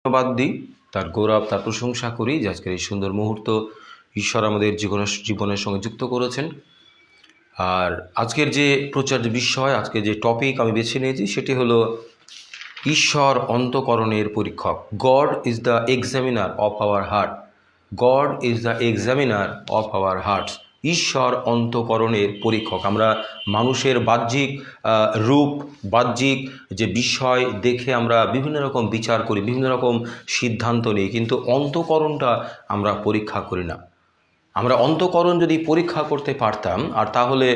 ধন্যবাদ দিই, তার গৌরব, তার প্রশংসা করি যে আজকের এই সুন্দর মুহূর্ত ঈশ্বর আমাদের জীবনের সঙ্গে যুক্ত করেছেন। আর আজকের যে প্রচার্য বিষয়, আজকে যে টপিক আমি বেছে নিয়েছি সেটি হলো ঈশ্বর অন্তঃকরণের পরীক্ষক। God is the examiner of our heart. God is the examiner of our hertz. ঈশ্বর অন্তঃকরণের পরীক্ষক। আমরা মানুষের বাহ্যিক রূপ, বাহ্যিক যে বিষয় দেখে আমরা বিভিন্ন রকম বিচার করি, বিভিন্ন রকম সিদ্ধান্ত নিই, কিন্তু অন্তঃকরণটা আমরা পরীক্ষা করি না। আমরা অন্তঃকরণ যদি পরীক্ষা করতে পারতাম, আর তাহলে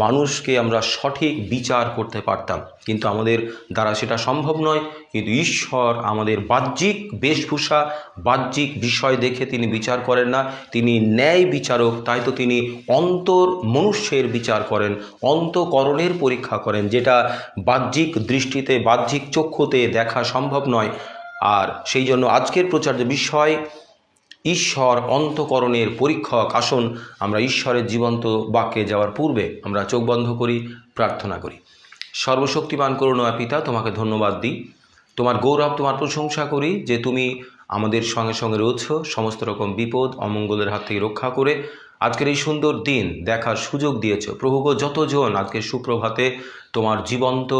মানুষকে আমরা সঠিক বিচার করতে পারতাম, কিন্তু আমাদের দ্বারা সেটা সম্ভব নয়। কিন্তু ঈশ্বর আমাদের বাহ্যিক বেশভূষা, বাহ্যিক বিষয় দেখে তিনি বিচার করেন না। তিনি ন্যায় বিচারক, তাই তো তিনি অন্তর মনুষ্যের বিচার করেন, অন্তঃকরণের পরীক্ষা করেন, যেটা বাহ্যিক দৃষ্টিতে, বাহ্যিক চক্ষুতে দেখা সম্ভব নয়। আর সেই জন্য আজকের প্রচার্য বিষয় ঈশ্বর অন্তঃকরণের পরীক্ষক। আসুন আমরা ঈশ্বরের জীবন্ত বাক্যে যাওয়ার পূর্বে আমরা চোখ বন্ধ করি, প্রার্থনা করি। সর্বশক্তিমান করুণাময় পিতা, তোমাকে ধন্যবাদ দিই, তোমার গৌরব, তোমার প্রশংসা করি যে তুমি আমাদের সঙ্গে সঙ্গে রয়েছ, সমস্ত রকম বিপদ অমঙ্গলের হাত থেকে রক্ষা করে আজকের এই সুন্দর দিন দেখার সুযোগ দিয়েছ। প্রভুগো, যতজন আজকে সুপ্রভাতে তোমার জীবন্ত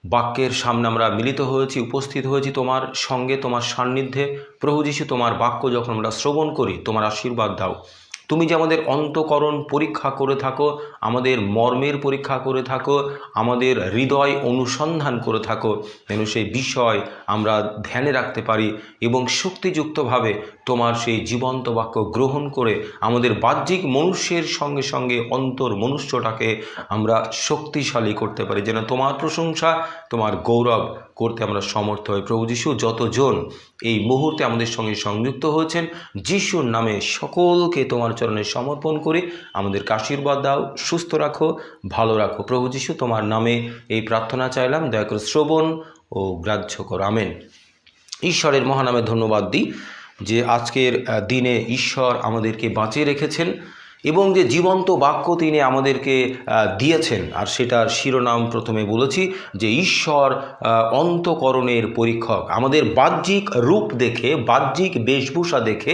বাক্যের সামনে আমরা মিলিত হয়েছি, উপস্থিত হয়েছি তোমার সঙ্গে, তোমার সান্নিধ্যে, প্রভু যীশু, তোমার বাক্য যখন আমরা শ্রবণ করি, তোমার আশীর্বাদ দাও। তুমি যে আমাদের অন্তঃকরণ পরীক্ষা করে থাকো, আমাদের মর্মের পরীক্ষা করে থাকো, আমাদের হৃদয় অনুসন্ধান করে থাকো, যেন সেই বিষয় আমরা ধ্যানে রাখতে পারি এবং শক্তিযুক্তভাবে তোমার সেই জীবন্ত বাক্য গ্রহণ করে আমাদের বাহ্যিক মনুষ্যের সঙ্গে সঙ্গে অন্তর মনুষ্যটাকে আমরা শক্তিশালী করতে পারি, যেন তোমার প্রশংসা, তোমার গৌরব করতে আমরা সমর্থ হই। প্রভু যীশু, যতজন এই মুহূর্তে আমাদের সঙ্গে সংযুক্ত হয়েছেন, যিশুর নামে সকলকে তোমার চরণে সমর্পণ করে আমাদেরকে আশীর্বাদ দাও, সুস্থ রাখো, ভালো রাখো। প্রভু যীশু, তোমার নামে এই প্রার্থনা চাইলাম, দয়া করে শ্রবণ ও গ্রাহ্য করো, আমেন। ঈশ্বরের মহানামে ধন্যবাদ দিই যে আজকের দিনে ঈশ্বর আমাদেরকে বাঁচিয়ে রেখেছেন এবং যে জীবন্ত বাক্য তিনি আমাদেরকে দিয়েছেন, আর সেটার শিরোনাম প্রথমে বলেছি যে ঈশ্বর অন্তঃকরণের পরীক্ষক। আমাদের বাহ্যিক রূপ দেখে, বাহ্যিক বেশভূষা দেখে,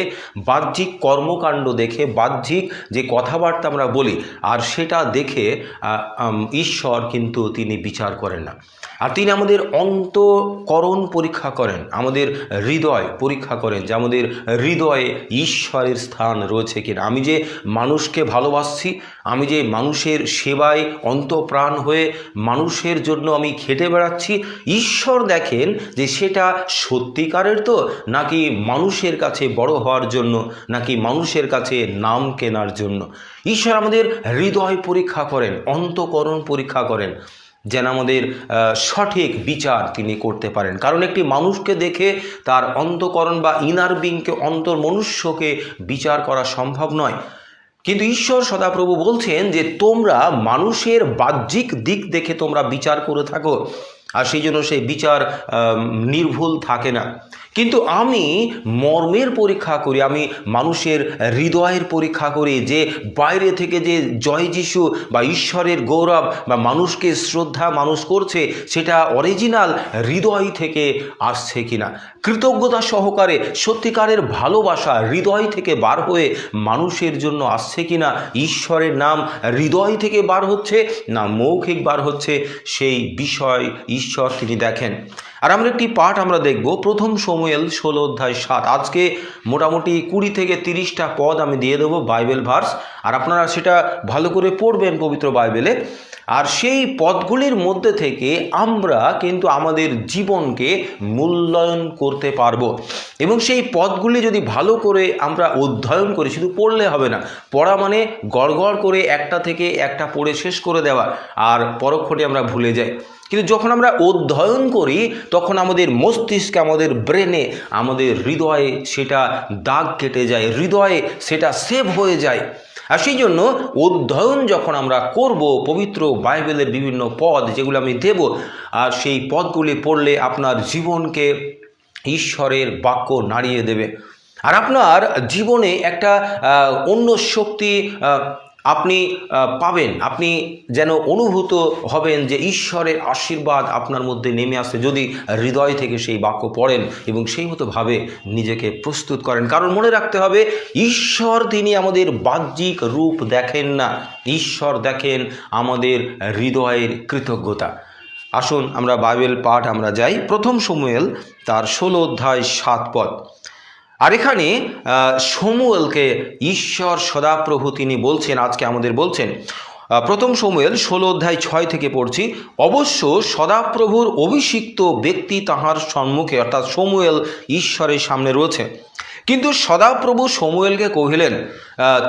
বাহ্যিক কর্মকাণ্ড দেখে, বাহ্যিক যে কথাবার্তা আমরা বলি, আর সেটা দেখে ঈশ্বর কিন্তু তিনি বিচার করেন না। আর তিনি আমাদের অন্তঃকরণ পরীক্ষা করেন, আমাদের হৃদয় পরীক্ষা করেন যে আমাদের হৃদয়ে ঈশ্বরের স্থান রয়েছে কিনা। আমি যে মানুষকে ভালোবাসছি, আমি যে মানুষের সেবায় অন্তঃপ্রাণ হয়ে মানুষের জন্য আমি খেটে বেড়াচ্ছি, ঈশ্বর দেখেন যে সেটা সত্যিকারের তো, নাকি মানুষের কাছে বড় হওয়ার জন্য, নাকি মানুষের কাছে নাম কেনার জন্য। ঈশ্বর আমাদের হৃদয় পরীক্ষা করেন, অন্তঃকরণ পরীক্ষা করেন, যেন আমাদের সঠিক বিচার তিনি করতে পারেন। কারণ একটি মানুষকে দেখে তার অন্তঃকরণ বা ইনার বিংকে, অন্তর মনুষ্যকে বিচার করা সম্ভব নয়। কিন্তু ঈশ্বর সদাপ্রভু বলছেন যে তোমরা মানুষের বাহ্যিক দিক দেখে তোমরা বিচার করে থাকো, আর সেই জন্য সেই বিচার নির্ভুল থাকে না। কিন্তু আমি মর্মের পরীক্ষা করি, আমি মানুষের হৃদয়ের পরীক্ষা করি, যে বাইরে থেকে যে জয় যিশু বা ঈশ্বরের গৌরব বা মানুষকে শ্রদ্ধা মানুষ করছে, সেটা অরিজিনাল হৃদয় থেকে আসছে কিনা, কৃতজ্ঞতা সহকারে সত্যিকারের ভালোবাসা হৃদয় থেকে বার হয়ে মানুষের জন্য আসছে কিনা, ঈশ্বরের নাম হৃদয় থেকে বার হচ্ছে না মৌখিক বার হচ্ছে, সেই বিষয় ঈশ্বর তিনি দেখেন। আর আমরা একটি পাঠ আমরা দেখব, প্রথম শমূয়েল 16:7। আজকে মোটামুটি 20 থেকে 30টা পদ আমি দিয়ে দেবো, বাইবেল ভার্স, আর আপনারা সেটা ভালো করে পড়বেন পবিত্র বাইবেলে। আর সেই পদগুলির মধ্যে থেকে আমরা কিন্তু আমাদের জীবনকে মূল্যায়ন করতে পারবো, এবং সেই পদগুলি যদি ভালো করে আমরা অধ্যয়ন করি, শুধু পড়লে হবে না। পড়া মানে গড়গড় করে একটা থেকে একটা পড়ে শেষ করে দেওয়া, আর পরক্ষণে আমরা ভুলে যাই। কিন্তু যখন আমরা অধ্যয়ন করি, তখন আমাদের মস্তিষ্কে, আমাদের ব্রেনে, আমাদের হৃদয়ে সেটা দাগ কেটে যায়, হৃদয়ে সেটা সেভ হয়ে যায়। আর সেই জন্য অধ্যয়ন যখন আমরা করব পবিত্র বাইবেলের বিভিন্ন পদ যেগুলো আমি দেব, আর সেই পদগুলি পড়লে আপনার জীবনকে ঈশ্বরের বাক্য নাড়িয়ে দেবে, আর আপনার জীবনে একটা অন্য শক্তি আপনি পাবেন, আপনি যেন অনুভূত হবেন যে ঈশ্বরের আশীর্বাদ আপনার মধ্যে নেমে আসে যদি হৃদয় থেকে সেই বাক্য পড়েন এবং সেই মতোভাবে নিজেকে প্রস্তুত করেন। কারণ মনে রাখতে হবে, ঈশ্বর তিনি আমাদের বাহ্যিক রূপ দেখেন না, ঈশ্বর দেখেন আমাদের হৃদয়ের কৃতজ্ঞতা। আসুন আমরা বাইবেল পাঠ আমরা যাই, প্রথম শমূয়েল তার 16 অধ্যায় 7 পদ। আর এখানে শমূয়েলকে ঈশ্বর সদাপ্রভু তিনি বলছেন, আজকে আমাদের বলছেন, প্রথম শমূয়েল 16 অধ্যায় 6 থেকে পড়ছি। অবশ্য সদাপ্রভুর অভিষিক্ত ব্যক্তি তাহার সম্মুখে, অর্থাৎ শমূয়েল ঈশ্বরের সামনে রয়েছে। কিন্তু সদাপ্রভু শমূয়েলকে কহিলেন,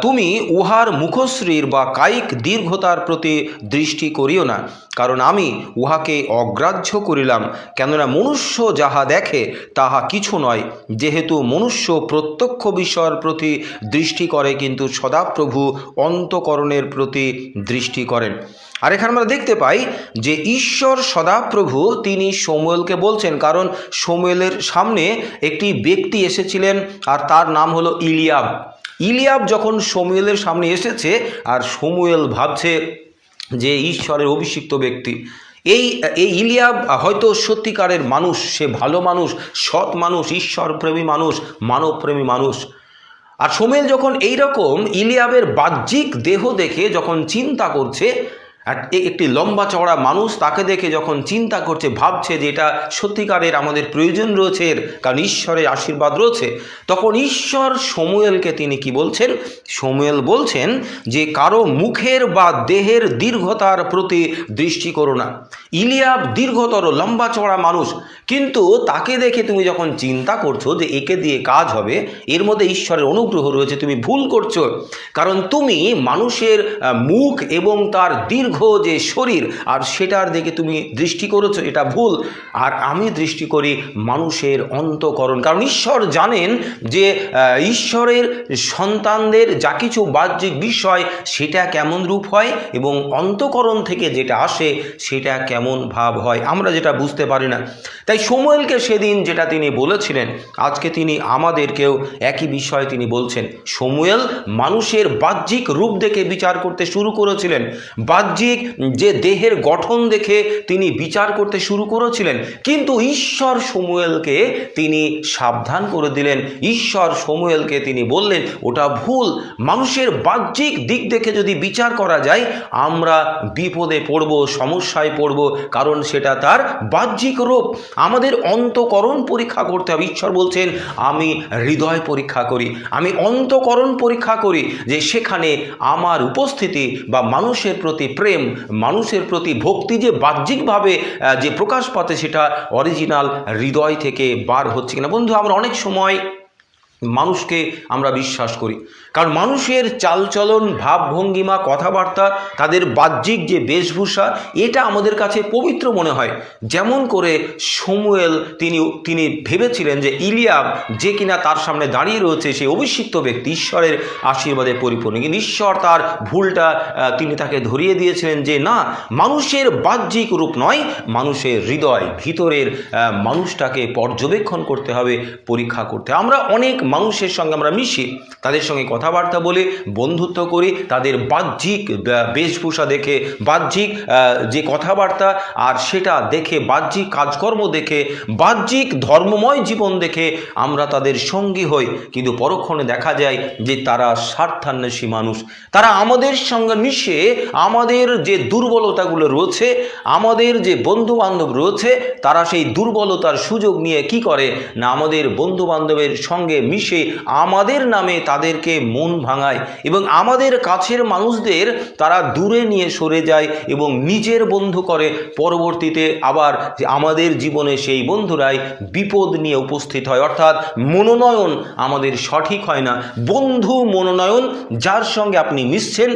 তুমি উহার মুখশ্রীর বা কায়িক দীর্ঘতার প্রতি দৃষ্টি করিও না, কারণ আমি উহাকে অগ্রাহ্য করিলাম। কেননা মনুষ্য যাহা দেখে তাহা কিছু নয়, যেহেতু মনুষ্য প্রত্যক্ষ বিষয়ের প্রতি দৃষ্টি করে, কিন্তু সদাপ্রভু অন্তঃকরণের প্রতি দৃষ্টি করেন। আর এখানে আমরা দেখতে পাই যে ঈশ্বর সদাপ্রভু তিনি শমূয়েলকে বলছেন, কারণ শমূয়েলের সামনে একটি ব্যক্তি এসেছিলেন আর তার নাম হলো ইলিয়াব। ইলিয়াব যখন শমূয়েলের সামনে এসেছে আর শমূয়েল ভাবছে যে ঈশ্বরের অভিষিক্ত ব্যক্তি, এই ইলিয়াব হয়তো সত্যিকারের মানুষ, সে ভালো মানুষ, সৎ মানুষ, ঈশ্বরপ্রেমী মানুষ, মানবপ্রেমী মানুষ। আর শমূয়েল যখন এইরকম ইলিয়াবের বাহ্যিক দেহ দেখে যখন চিন্তা করছে, আর একটি লম্বা চওড়া মানুষ তাকে দেখে যখন চিন্তা করছে, ভাবছে যে এটা সত্যিকারের আমাদের প্রয়োজন রয়েছে, কারণ ঈশ্বরের আশীর্বাদ রয়েছে, তখন ঈশ্বর শমূয়েলকে তিনি কি বলছেন? শমূয়েল বলছেন যে কারো মুখের বা দেহের দীর্ঘতার প্রতি দৃষ্টি করো না। ইলিয়াব দীর্ঘতর লম্বা চওড়া মানুষ, কিন্তু তাকে দেখে তুমি যখন চিন্তা করছো যে একে দিয়ে কাজ হবে, এর মধ্যে ঈশ্বরের অনুগ্রহ রয়েছে, তুমি ভুল করছো। কারণ তুমি মানুষের মুখ এবং তার দীর্ঘ যে শরীর আর সেটার দিকে তুমি দৃষ্টি করেছো, এটা ভুল। আর আমি দৃষ্টি করি মানুষের অন্তঃকরণ, কারণ ঈশ্বর জানেন যে ঈশ্বরের সন্তানদের যা কিছু বাহ্যিক বিষয় সেটা কেমন রূপ হয় এবং অন্তঃকরণ থেকে যেটা আসে সেটা কেমন ভাব হয়, আমরা যেটা বুঝতে পারি না। তাই শমূয়েলকে সেদিন যেটা তিনি বলেছিলেন, আজকে তিনি আমাদেরকেও একই বিষয় তিনি বলছেন। শমূয়েল মানুষের বাহ্যিক রূপ দেখে বিচার করতে শুরু করেছিলেন, বাহ্যিক যে দেহের গঠন দেখে তিনি বিচার করতে শুরু করেছিলেন, কিন্তু ঈশ্বর শমূয়েলকে তিনি সাবধান করে দিলেন। ঈশ্বর শমূয়েলকে তিনি বললেন ওটা ভুল। মানুষের বাহ্যিক দিক দেখে যদি বিচার করা যায়, আমরা বিপদে পড়ব, সমস্যায় পড়ব, কারণ সেটা তার বাহ্যিক রূপ। আমাদের অন্তঃকরণ পরীক্ষা করতে হবে। ঈশ্বর বলছেন আমি হৃদয় পরীক্ষা করি, আমি অন্তঃকরণ পরীক্ষা করি, যে সেখানে আমার উপস্থিতি বা মানুষের প্রতি প্রেম, মানুষের প্রতি ভক্তি যে বাহ্যিকভাবে যে প্রকাশ পাচ্ছে সেটা অরিজিনাল হৃদয় থেকে বার হচ্ছে কিনা। বন্ধু, আমরা অনেক সময় মানুষকে আমরা বিশ্বাস করি, কারণ মানুষের চালচলন, ভাবভঙ্গিমা, কথাবার্তা, তাদের বাহ্যিক যে বেশভূষা, এটা আমাদের কাছে পবিত্র মনে হয়। যেমন করে শমূয়েল তিনি ভেবেছিলেন যে ইলিয়াব যে কিনা তার সামনে দাঁড়িয়ে রয়েছে সেই অভিষিক্ত ব্যক্তি, ঈশ্বরের আশীর্বাদে পরিপূর্ণ, কিন্তু ঈশ্বর তার ভুলটা তিনি তাকে ধরিয়ে দিয়েছিলেন যে না, মানুষের বাহ্যিক রূপ নয়, মানুষের হৃদয়, ভিতরের মানুষটাকে পর্যবেক্ষণ করতে হবে, পরীক্ষা করতে হবে। আমরা অনেক মানুষের সঙ্গে আমরা মিশি, তাদের সঙ্গে কথাবার্তা বলে বন্ধুত্ব করি, তাদের বাহ্যিক বেশভূষা দেখে, বাহ্যিক যে কথাবার্তা আর সেটা দেখে, বাহ্যিক কাজকর্ম দেখে, বাহ্যিক ধর্মময় জীবন দেখে আমরা তাদের সঙ্গী হই, কিন্তু পরক্ষণে দেখা যায় যে তারা স্বার্থান্বেষী মানুষ। তারা আমাদের সঙ্গে মিশে আমাদের যে দুর্বলতাগুলো রয়েছে, আমাদের যে বন্ধু বান্ধব রয়েছে, তারা সেই দুর্বলতার সুযোগ নিয়ে কি করে না, আমাদের বন্ধু বান্ধবের সঙ্গে মিশে আমাদের নামে তাদেরকে মন ভাঙায় এবং আমাদের কাছের মানুষদের তারা দূরে নিয়ে সরে যায় এবং নিজের বন্ধু করে। পরবর্তীতে আবার যে আমাদের জীবনে সেই বন্ধুরাই বিপদ নিয়ে উপস্থিত হয়, অর্থাৎ মনোনয়ন আমাদের সঠিক হয় না। বন্ধু মনোনয়ন, যার সঙ্গে আপনি মিশছেন,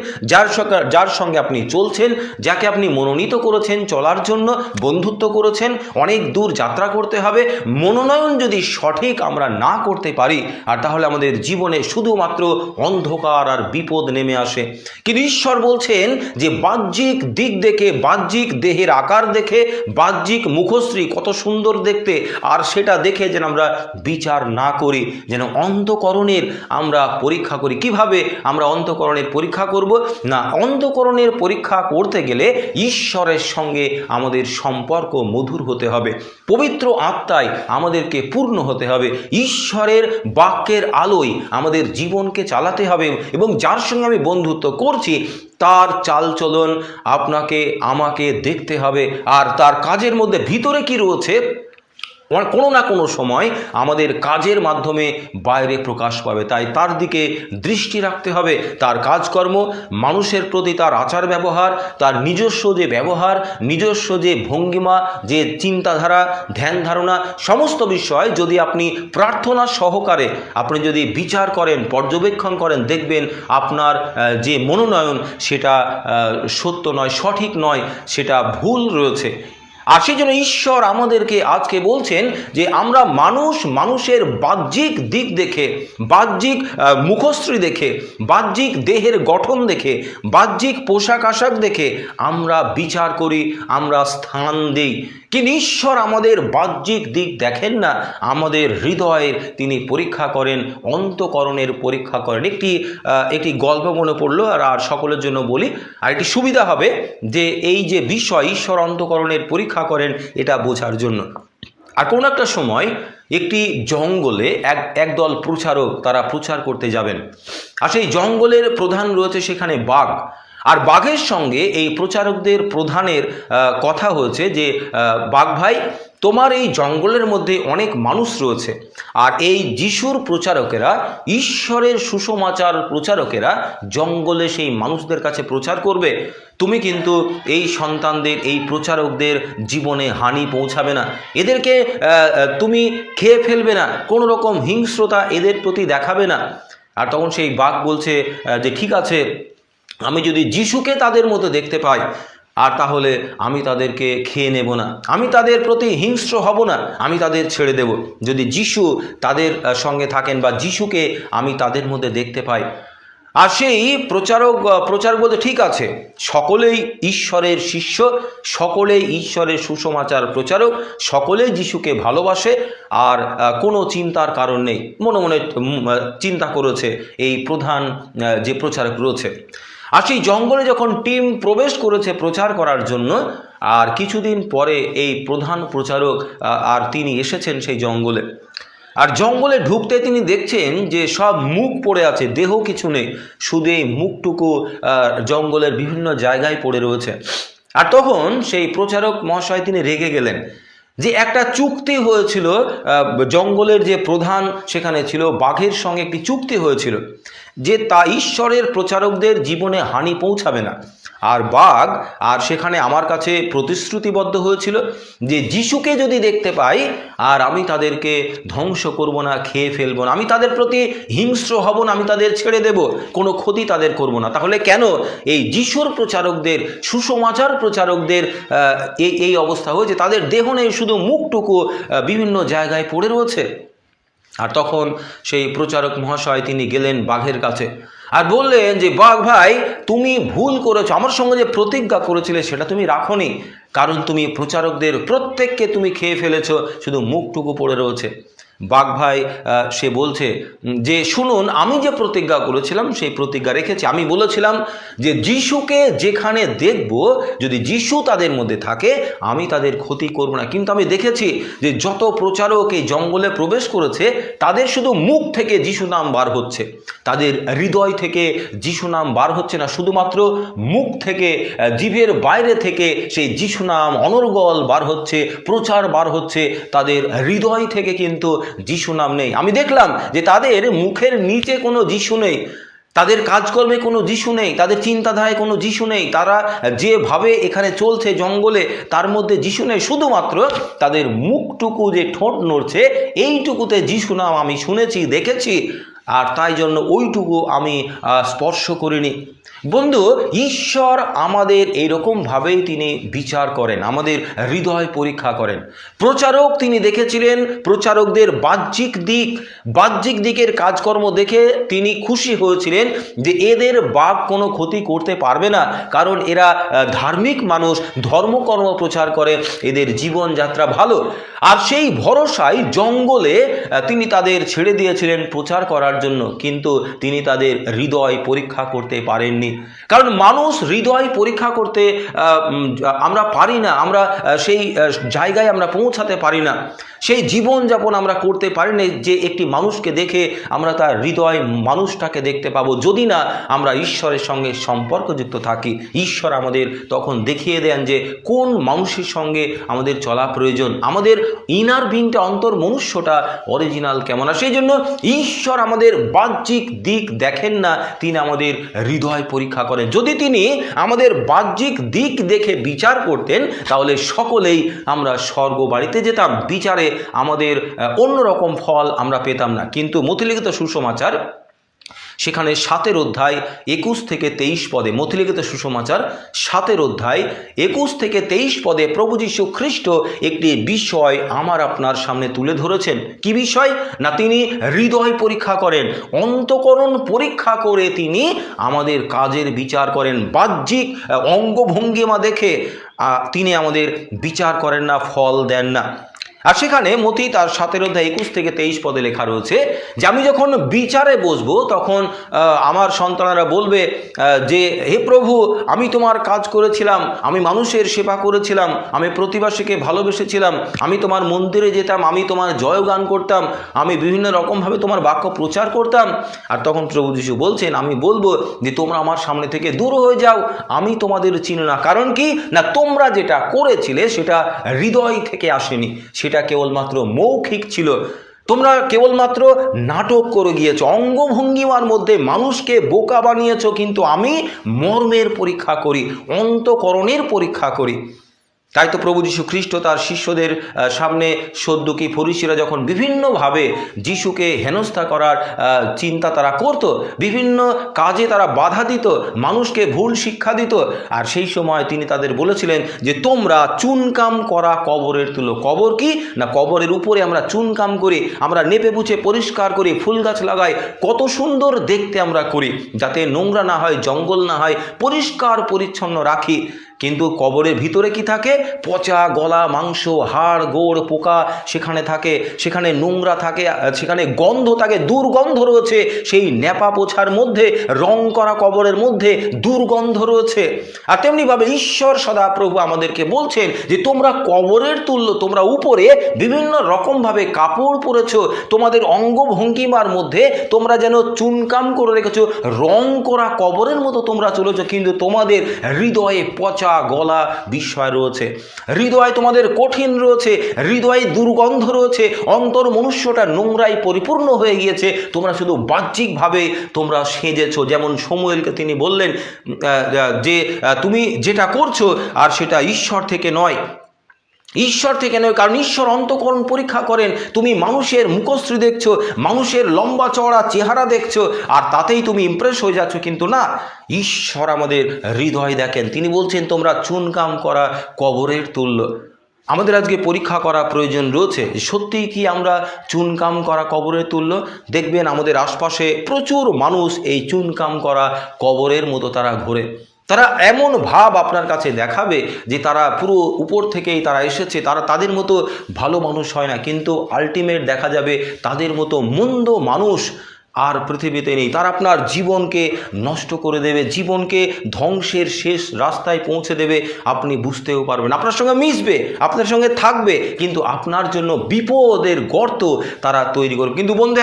যার সঙ্গে আপনি চলছেন, যাকে আপনি মনোনীত করেছেন চলার জন্য, বন্ধুত্ব করেছেন, অনেক দূর যাত্রা করতে হবে, মনোনয়ন যদি সঠিক আমরা না করতে পারি, আর তাহলে আমাদের জীবনে শুধুমাত্র অন্ধকার আর বিপদ নেমে আসে। কিন্তু ঈশ্বর বলছেন যে বাহ্যিক দিক দেখে, বাহ্যিক দেহের আকার দেখে, বাহ্যিক মুখশ্রী কত সুন্দর দেখতে, আর সেটা দেখে যেন আমরা বিচার না করি, যেন অন্তঃকরণের আমরা পরীক্ষা করি। কিভাবে আমরা অন্তঃকরণের পরীক্ষা করব? না, অন্তঃকরণের পরীক্ষা করতে গেলে ঈশ্বরের সঙ্গে আমাদের সম্পর্ক মধুর হতে হবে, পবিত্র আত্মায় আমাদেরকে পূর্ণ হতে হবে, ঈশ্বরের বাক্যের আলোয় আমাদের জীবনকে চালাতে হবে, এবং যার সঙ্গে আমি বন্ধুত্ব করছি তার চালচলন আপনাকে আমাকে দেখতে হবে, আর তার কাজের মধ্যে ভিতরে কি রয়েছে কোনো না কোনো সময় আমাদের কাজের মাধ্যমে বাইরে প্রকাশ পাবে। তাই তার দিকে দৃষ্টি রাখতে হবে, তার কাজকর্ম, মানুষের প্রতি তার আচার ব্যবহার, তার নিজস্ব যে ব্যবহার, নিজস্ব যে ভঙ্গিমা, যে চিন্তাধারা, ধ্যান ধারণা, সমস্ত বিষয় যদি আপনি প্রার্থনা সহকারে আপনি যদি বিচার করেন, পর্যবেক্ষণ করেন, দেখবেন আপনার যে মনোনয়ন সেটা সত্য নয়, সঠিক নয়, সেটা ভুল রয়েছে। আর সেই জন্য ঈশ্বর আমাদেরকে আজকে বলছেন যে আমরা মানুষের বাহ্যিক দিক দেখে, বাহ্যিক মুখশ্রী দেখে, বাহ্যিক দেহের গঠন দেখে, বাহ্যিক পোশাক আশাক দেখে আমরা বিচার করি, আমরা স্থান দিই। কিন্তু ঈশ্বর আমাদের বাহ্যিক দিক দেখেন না, আমাদের হৃদয়ের তিনি পরীক্ষা করেন, অন্তঃকরণের পরীক্ষা করেন। একটি গল্প মনে পড়লো, আর সকলের জন্য বলি, আর একটি সুবিধা হবে যে এই যে বিষয় ঈশ্বর অন্তঃকরণের পরীক্ষা করেন এটা বোঝার জন্য। আর কোনো একটা সময় একটি জঙ্গলে একদল প্রচারক তারা প্রচার করতে যাবেন, আর সেই জঙ্গলের প্রধান রয়েছে সেখানে বাঘ। আর বাঘের সঙ্গে এই প্রচারকদের প্রধানের কথা হয়েছে যে বাঘ ভাই, তোমার এই জঙ্গলের মধ্যে অনেক মানুষ রয়েছে, আর এই যিশুর প্রচারকেরা, ঈশ্বরের সুসমাচার প্রচারকেরা জঙ্গলে সেই মানুষদের কাছে প্রচার করবে। তুমি কিন্তু এই সন্তানদের, এই প্রচারকদের জীবনে হানি পৌঁছাবে না, এদেরকে তুমি খেয়ে ফেলবে না, কোনো রকম হিংস্রতা এদের প্রতি দেখাবে না। আর তখন সেই বাঘ বলছে যে ঠিক আছে, আমি যদি যিশুকে তাদের মধ্যে দেখতে পাই, আর তাহলে আমি তাদেরকে খেয়ে নেব না, আমি তাদের প্রতি হিংস্র হব না, আমি তাদের ছেড়ে দেব, যদি যিশু তাদের সঙ্গে থাকেন বা যিশুকে আমি তাদের মধ্যে দেখতে পাই। আর সেই প্রচারক বলতে ঠিক আছে, সকলেই ঈশ্বরের শিষ্য, সকলেই ঈশ্বরের সুসমাচার প্রচারক, সকলেই যিশুকে ভালোবাসে, আর কোনো চিন্তার কারণ নেই। মনে মনে চিন্তা করেছে এই প্রধান যে প্রচারক রয়েছে। আর সেই জঙ্গলে যখন টিম প্রবেশ করেছে প্রচার করার জন্য, আর কিছুদিন পরে এই প্রধান প্রচারক আর তিনি এসেছেন সেই জঙ্গলে। আর জঙ্গলে ঢুকতে তিনি দেখছেন যে সব মুখ পড়ে আছে, দেহ কিছু নেই, শুধু এই মুখটুকু জঙ্গলের বিভিন্ন জায়গায় পড়ে রয়েছে। আর তখন সেই প্রচারক মহাশয় তিনি রেগে গেলেন যে একটা চুক্তি হয়েছিল, জঙ্গলের যে প্রধান সেখানে ছিল, বাঘের সঙ্গে একটি চুক্তি হয়েছিল যে তা ঈশ্বরের প্রচারকদের জীবনে হানি পৌঁছাবে না। আর বাঘ আর সেখানে আমার কাছে প্রতিশ্রুতিবদ্ধ হয়েছিল যে যিশুকে যদি দেখতে পাই, আর আমি তাদেরকে ধ্বংস করব না, খেয়ে ফেলব না, আমি তাদের প্রতি হিংস্র হব না, আমি তাদের ছেড়ে দেব, কোনো ক্ষতি তাদের করব না। তাহলে কেন এই যিশুর প্রচারকদের, সুসমাচার প্রচারকদের এই অবস্থা হয়েছে? তাদের দেহ নেই, শুধু মুখটুকু বিভিন্ন জায়গায় পড়ে রয়েছে। আর তখন সেই প্রচারক মহাশয় তিনি গেলেন বাঘের কাছে আর বললেন যে বাঘ ভাই, তুমি ভুল করেছো, আমার সঙ্গে যে প্রতিজ্ঞা করেছিলে সেটা তুমি রাখোনি, কারণ তুমি প্রচারকদের প্রত্যেককে তুমি খেয়ে ফেলেছো, শুধু মুখটুকু পড়ে রয়েছে। বাঘ ভাই সে বলছে যে শুনুন, আমি যে প্রতিজ্ঞা করেছিলাম সেই প্রতিজ্ঞা রেখেছি। আমি বলেছিলাম যে যিশুকে যেখানে দেখব, যদি যিশু তাদের মধ্যে থাকে আমি তাদের ক্ষতি করব না। কিন্তু আমি দেখেছি যে যত প্রচারক এই জঙ্গলে প্রবেশ করেছে তাদের শুধু মুখ থেকে যিশু নাম বার হচ্ছে, তাদের হৃদয় থেকে যিশু নাম বার হচ্ছে না, শুধুমাত্র মুখ থেকে, জিভের বাইরে থেকে সেই যিশু নাম অনর্গল বার হচ্ছে, প্রচার বার হচ্ছে, তাদের হৃদয় থেকে কিন্তু যিশু নাম নেই। আমি দেখলাম যে তাদের মুখের নিচে কোনো যিশু নেই, তাদের কাজকর্মে কোনো যিশু নেই, তাদের চিন্তাধারায় কোনো যিশু নেই, তারা যেভাবে এখানে চলছে জঙ্গলে তার মধ্যে যিশু নেই, শুধুমাত্র তাদের মুখটুকু যে ঠোঁট নড়ছে এইটুকুতে যিশু নাম আমি শুনেছি, দেখেছি। আর তাই জন্য ওইটুকু আমি স্পর্শ করিনি। বন্ধু, ঈশ্বর আমাদের এইরকমভাবেই তিনি বিচার করেন, আমাদের হৃদয় পরীক্ষা করেন। প্রচারক তিনি দেখেছিলেন প্রচারকদের বাহ্যিক দিকের কাজকর্ম দেখে তিনি খুশি হয়েছিলেন যে এদের বাপ কোনো ক্ষতি করতে পারবে না, কারণ এরা ধার্মিক মানুষ, ধর্মকর্ম প্রচার করে, এদের জীবনযাত্রা ভালো। আর সেই ভরসায় জঙ্গলে তিনি তাদের ছেড়ে দিয়েছিলেন প্রচার করার জন্য, কিন্তু তিনি তাদের হৃদয় পরীক্ষা করতে পারেননি। কারণ মানুষ হৃদয় পরীক্ষা করতে আমরা পারি না, আমরা সেই জায়গায় আমরা পৌঁছাতে পারি না, সেই জীবনযাপন আমরা করতে পারি না যে একটি মানুষকে দেখে আমরা তার হৃদয় মানুষটাকে দেখতে পাবো, যদি না আমরা ঈশ্বরের সঙ্গে সম্পর্কযুক্ত থাকি। ঈশ্বর আমাদের তখন দেখিয়ে দেন যে কোন মানুষের সঙ্গে আমাদের চলা প্রয়োজন, আমাদের ইনার বিংটা, অন্তর মনুষ্যটা অরিজিনাল কেমন। আর সেই জন্য ঈশ্বর আমাদের বাহ্যিক দিক দেখেন না, তিনি আমাদের হৃদয় পরীক্ষা করেন। যদি তিনি আমাদের বাহ্যিক দিক দেখে বিচার করতেন তাহলে সকলেই আমরা স্বর্গ বাড়িতে যেতাম, বিচারে আমাদের অন্যরকম ফল আমরা পেতাম না। কিন্তু মথিলিখিত সুসমাচার সেখানে 7 অধ্যায় 21 থেকে 23 পদে, মথিলিখিত সুসমাচার 7 অধ্যায় 21 থেকে 23 পদে প্রভু যীশু খ্রিস্ট একটি বিষয় আমার আপনার সামনে তুলে ধরেছেন। কি বিষয় না, তিনি হৃদয় পরীক্ষা করেন, অন্তঃকরণ পরীক্ষা করে তিনি আমাদের কাজের বিচার করেন। বাহ্যিক অঙ্গভঙ্গিমা দেখে তিনি আমাদের বিচার করেন না, ফল দেন না। আর সেখানে মতি তার 7 অধ্যায় 21 থেকে 23 পদে লেখা রয়েছে যে আমি যখন বিচারে বসবো তখন আমার সন্তানেরা বলবে যে হে প্রভু, আমি তোমার কাজ করেছিলাম, আমি মানুষের সেবা করেছিলাম, আমি প্রতিবাসীকে ভালোবেসেছিলাম, আমি তোমার মন্দিরে যেতাম, আমি তোমার জয়গান করতাম, আমি বিভিন্ন রকমভাবে তোমার বাক্য প্রচার করতাম। আর তখন প্রভু যীশু বলছেন, আমি বলবো যে তোমরা আমার সামনে থেকে দূর হয়ে যাও, আমি তোমাদের চিনি না। কারণ কি না, তোমরা যেটা করেছিলে সেটা হৃদয় থেকে আসেনি, সেটা কেবলমাত্র মৌখিক ছিল। তোমরা কেবলমাত্র নাটক করে গিয়েছো, অঙ্গভঙ্গিমার মধ্যে মানুষকে বোকা বানিয়েছো, কিন্তু আমি মর্মের পরীক্ষা করি, অন্তঃকরণের পরীক্ষা করি। তাই তো প্রভু যীশু খ্রিস্ট তার শিষ্যদের সামনে সদ্দুকী ফরিসিরা যখন বিভিন্নভাবে যিশুকে হেনস্থা করার চিন্তা তারা করত, বিভিন্ন কাজে তারা বাধা দিত, মানুষকে ভুল শিক্ষা দিত, আর সেই সময় তিনি তাদের বলেছিলেন যে তোমরা চুনকাম করা কবরের তুলো। কবর কি না, কবরের উপরে আমরা চুনকাম করি, আমরা নেপে পুছে পরিষ্কার করি, ফুল গাছ লাগাই, কত সুন্দর দেখতে আমরা করি, যাতে নোংরা না হয়, জঙ্গল না হয়, পরিষ্কার পরিচ্ছন্ন রাখি। কিন্তু কবরের ভিতরে কি থাকে? পচা গলা মাংস, হাড় গোড়, পোকা সেখানে থাকে, সেখানে নোংরা থাকে, সেখানে গন্ধ থাকে, দুর্গন্ধ রয়েছে। সেই ন্যাপা পোছার মধ্যে, রং করা কবরের মধ্যে দুর্গন্ধ রয়েছে। আর তেমনিভাবে ঈশ্বর সদাপ্রভু আমাদেরকে বলছেন যে তোমরা কবরের তুল্য, তোমরা উপরে বিভিন্ন রকমভাবে কাপড় পরেছ, তোমাদের অঙ্গভঙ্গিমার মধ্যে তোমরা যেন চুনকাম করে রেখেছো, রং করা কবরের মতো তোমরা চলেছ, কিন্তু তোমাদের হৃদয়ে পচা গলা বিষয় রয়েছে, হৃদয় তোমাদের কঠিন রয়েছে, হৃদয়ে দুর্গন্ধ রয়েছে, অন্তর মনুষ্যটা নোংরায় পরিপূর্ণ হয়ে গিয়েছে। তোমরা শুধু বাহ্যিকভাবে তোমরা সেজেছো। যেমন শমূয়েলকে তিনি বললেন যে তুমি যেটা করছো আর সেটা ঈশ্বর থেকে নয়, ঈশ্বর থেকে নয়, কারণ ঈশ্বর অন্তঃকরণ পরীক্ষা করেন। তুমি মানুষের মুখশ্রী দেখছো, মানুষের লম্বা চওড়া চেহারা দেখছো, আর তাতেই তুমি ইমপ্রেস হয়ে যাচ্ছ, কিন্তু না, ঈশ্বর আমাদের হৃদয় দেখেন। তিনি বলছেন তোমরা চুনকাম করা কবরের তুল্য। আমাদের আজকে পরীক্ষা করা প্রয়োজন রয়েছে, সত্যিই কি আমরা চুনকাম করা কবরের তুল্য? দেখবেন আমাদের আশপাশে প্রচুর মানুষ এই চুনকাম করা কবরের মতো তারা ঘোরে। তারা এমন ভাব আপনার কাছে দেখাবে যে তারা পুরো উপর থেকেই তারা এসেছে, তারা তাদের মতো ভালো মানুষ হয় না, কিন্তু আলটিমেট দেখা যাবে তাদের মতো মন্দ মানুষ আর পৃথিবীতে নেই। তারা আপনার জীবনকে নষ্ট করে দেবে, জীবনকে ধ্বংসের শেষ রাস্তায় পৌঁছে দেবে, আপনি বুঝতেও পারবেন। আপনার সঙ্গে মিশবে, আপনার সঙ্গে থাকবে, কিন্তু আপনার জন্য বিপদের গর্ত তারা তৈরি করবে। কিন্তু বন্ধু,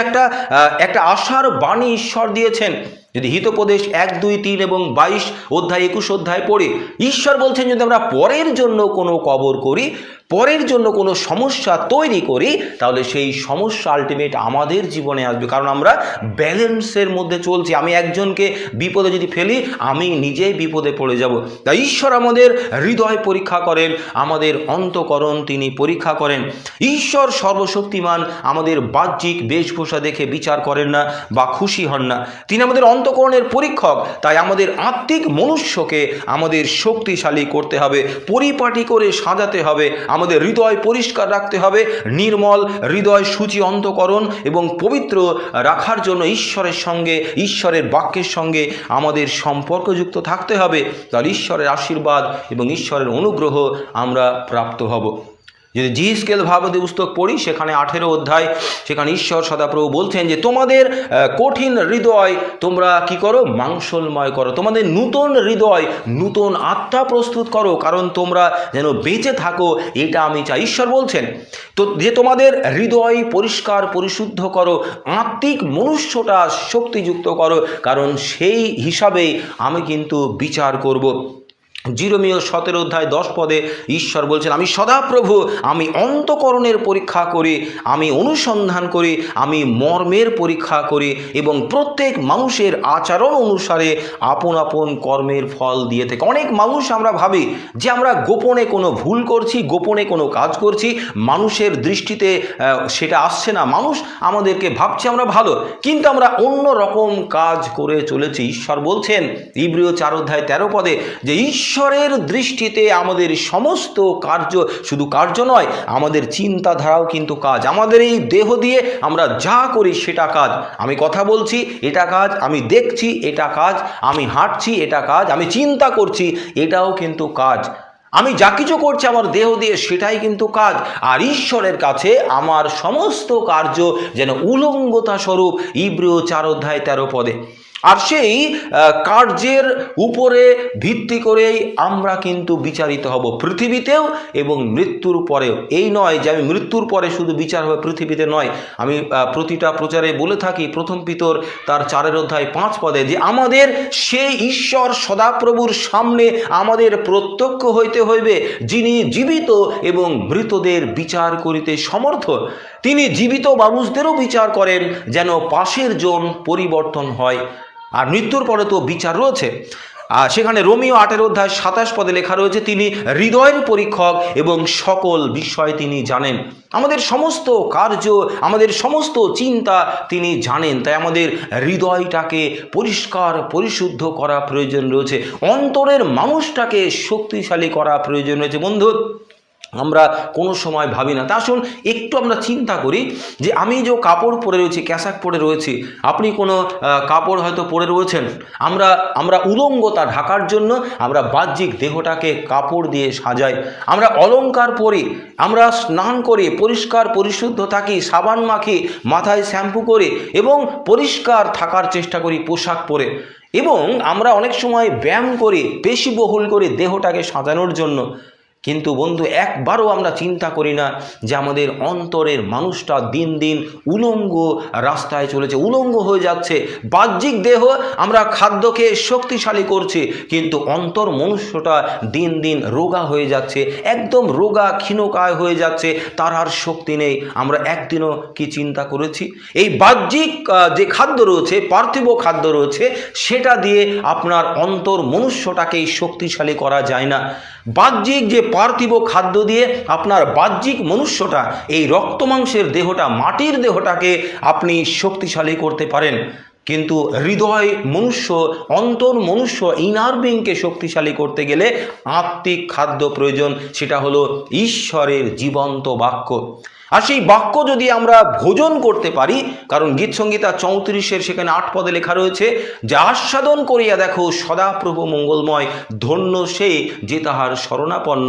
একটা আশার বাণী ঈশ্বর দিয়েছেন। যদি হিতোপদেশ 1, 2, 3 এবং 22 অধ্যায় 21 অধ্যায় পড়ে, ঈশ্বর বলছেন যদি আমরা পরের জন্য কোনো কবর করি পরের জন্য কোনো সমস্যা তৈরি করি, তাহলে সেই সমস্যা আলটিমেট আমাদের জীবনে আসবে, কারণ আমরা ব্যালেন্সের মধ্যে চলছি। আমি একজনকে বিপদে যদি ফেলি, আমি নিজেই বিপদে পড়ে যাব। তাই ঈশ্বর আমাদের হৃদয় পরীক্ষা করেন, আমাদের অন্তঃকরণ তিনি পরীক্ষা করেন। ঈশ্বর সর্বশক্তিমান আমাদের বাহ্যিক বেশভূষা দেখে বিচার করেন না বা খুশি হন না, তিনি আমাদের অন্তঃকরণের পরীক্ষক। তাই আমাদের আত্মিক মনুষ্যকে আমাদের শক্তিশালী করতে হবে, পরিপাটি করে সাজাতে হবে, আমাদের হৃদয় পরিষ্কার রাখতে হবে, নির্মল হৃদয়, সূচি অন্তঃকরণ এবং পবিত্র রাখার জন্য ঈশ্বরের সঙ্গে, ঈশ্বরের বাক্যের সঙ্গে আমাদের সম্পর্কযুক্ত থাকতে হবে। তাহলে ঈশ্বরের আশীর্বাদ এবং ঈশ্বরের অনুগ্রহ আমরা প্রাপ্ত হব। যদি জিহিজকেল ভাববাদী পুস্তক পড়ি, সেখানে 18 অধ্যায়, সেখানে ঈশ্বর সদাপ্রভু বলছেন যে তোমাদের কঠিন হৃদয় তোমরা কি করো, মাংসলময় করো, তোমাদের নূতন হৃদয়, নূতন আত্মা প্রস্তুত করো, কারণ তোমরা যেন বেঁচে থাকো, এটা আমি চাই। ঈশ্বর বলছেন তো যে তোমাদের হৃদয় পরিষ্কার পরিশুদ্ধ করো, আত্মিক মনুষ্যটা শক্তিযুক্ত করো, কারণ সেই হিসাবেই আমি কিন্তু বিচার করব। জিরোমীয় 17 অধ্যায় 10 পদে ঈশ্বর বলছেন, আমি সদাপ্রভু, আমি অন্তঃকরণের পরীক্ষা করি, আমি অনুসন্ধান করি, আমি মর্মের পরীক্ষা করি এবং প্রত্যেক মানুষের আচরণ অনুসারে আপন আপন কর্মের ফল দিয়ে থাকে। অনেক মানুষ আমরা ভাবি যে আমরা গোপনে কোনো ভুল করছি, গোপনে কোনো কাজ করছি, মানুষের দৃষ্টিতে সেটা আসছে না, মানুষ আমাদেরকে ভাবছে আমরা ভালো, কিন্তু আমরা অন্য রকম কাজ করে চলেছি। ঈশ্বর বলছেন ইব্রিয় 4 অধ্যায় 13 পদে যে ঈশ্বরের দৃষ্টিতে আমাদের সমস্ত কার্য, শুধু কার্য নয়, আমাদের চিন্তাধারাও কিন্তু কাজ। আমাদের এই দেহ দিয়ে আমরা যা করি সেটা কাজ। আমি কথা বলছি, এটা কাজ, আমি দেখছি, এটা কাজ, আমি হাঁটছি, এটা কাজ, আমি চিন্তা করছি, এটাও কিন্তু কাজ। আমি যা কিছু করছি আমার দেহ দিয়ে, সেটাই কিন্তু কাজ। আর ঈশ্বরের কাছে আমার সমস্ত কার্য যেন উলঙ্গতা স্বরূপ, ইব্রিয় 4 অধ্যায় 13 পদে। আর সেই কার্যের উপরে ভিত্তি করেই আমরা কিন্তু বিচারিত হব, পৃথিবীতেও এবং মৃত্যুর পরেও। এই নয় যে আমি মৃত্যুর পরে শুধু বিচার হবে, পৃথিবীতে নয়। আমি প্রতিটা প্রচারে বলে থাকি, প্রথম পিতর তার 4 অধ্যায় 5 পদে যে আমাদের সেই ঈশ্বর সদাপ্রভুর সামনে আমাদের প্রত্যক্ষ হইতে হইবে, যিনি জীবিত এবং মৃতদের বিচার করিতে সমর্থ। তিনি জীবিত মানুষদেরও বিচার করেন, যেন পাশের জন পরিবর্তন হয়। আর মৃত্যুর পরে তো বিচার রয়েছে। সেখানে রোমীয় 8 অধ্যায় 27 পদে লেখা রয়েছে, তিনি হৃদয়ের পরীক্ষক এবং সকল বিষয় তিনি জানেন। আমাদের সমস্ত কার্য, আমাদের সমস্ত চিন্তা তিনি জানেন। তাই আমাদের হৃদয়টাকে পরিষ্কার পরিশুদ্ধ করা প্রয়োজন রয়েছে, অন্তরের মানুষটাকে শক্তিশালী করা প্রয়োজন রয়েছে। বন্ধু, আমরা কোনো সময় ভাবি না। তা আসুন একটু আমরা চিন্তা করি যে আমি যে কাপড় পরে রয়েছি, ক্যাসাক পরে রয়েছি, আপনি কোনো কাপড় হয়তো পরে রয়েছেন। আমরা উলঙ্গতা ঢাকার জন্য আমরা বাহ্যিক দেহটাকে কাপড় দিয়ে সাজাই, আমরা অলংকার পরি, আমরা স্নান করি, পরিষ্কার পরিশুদ্ধ থাকি, সাবান মাখি, মাথায় শ্যাম্পু করে এবং পরিষ্কার থাকার চেষ্টা করি পোশাক পরে, এবং আমরা অনেক সময় ব্যায়াম করি, পেশিবহুল করে দেহটাকে সাজানোর জন্য। কিন্তু বন্ধু, একবারও আমরা চিন্তা করি না যে আমাদের অন্তরের মানুষটা দিন দিন উলঙ্গ রাস্তায় চলেছে, উলঙ্গ হয়ে যাচ্ছে। বাহ্যিক দেহ আমরা খাদ্য খেয়ে শক্তিশালী করছি, কিন্তু অন্তর মনুষ্যটা দিন দিন রোগা হয়ে যাচ্ছে, একদম রোগা ক্ষীণকায় হয়ে যাচ্ছে, তার আর শক্তি নেই। আমরা একদিনও কি চিন্তা করেছি এই বাহ্যিক যে খাদ্য রয়েছে, পার্থিব খাদ্য রয়েছে, সেটা দিয়ে আপনার অন্তর মনুষ্যটাকেই শক্তিশালী করা যায় না। বাহ্যিক যে পার্থিব খাদ্য দিয়ে আপনার বাহ্যিক মনুষ্যটা, এই রক্ত মাংসের দেহটা, মাটির দেহটাকে আপনি শক্তিশালী করতে পারেন, কিন্তু হৃদয় মনুষ্য, অন্তর মনুষ্য, ইনার বিংকে শক্তিশালী করতে গেলে আত্মিক খাদ্য প্রয়োজন। সেটা হলো ঈশ্বরের জীবন্ত বাক্য। আর সেই বাক্য যদি আমরা ভোজন করতে পারি, কারণ গীতসংহিতা 34 সেখানে 8 পদে লেখা রয়েছে যে আস্বাদন করিয়া দেখো সদাপ্রভু মঙ্গলময়, ধন্য সে যে তাহার শরণাপন্ন।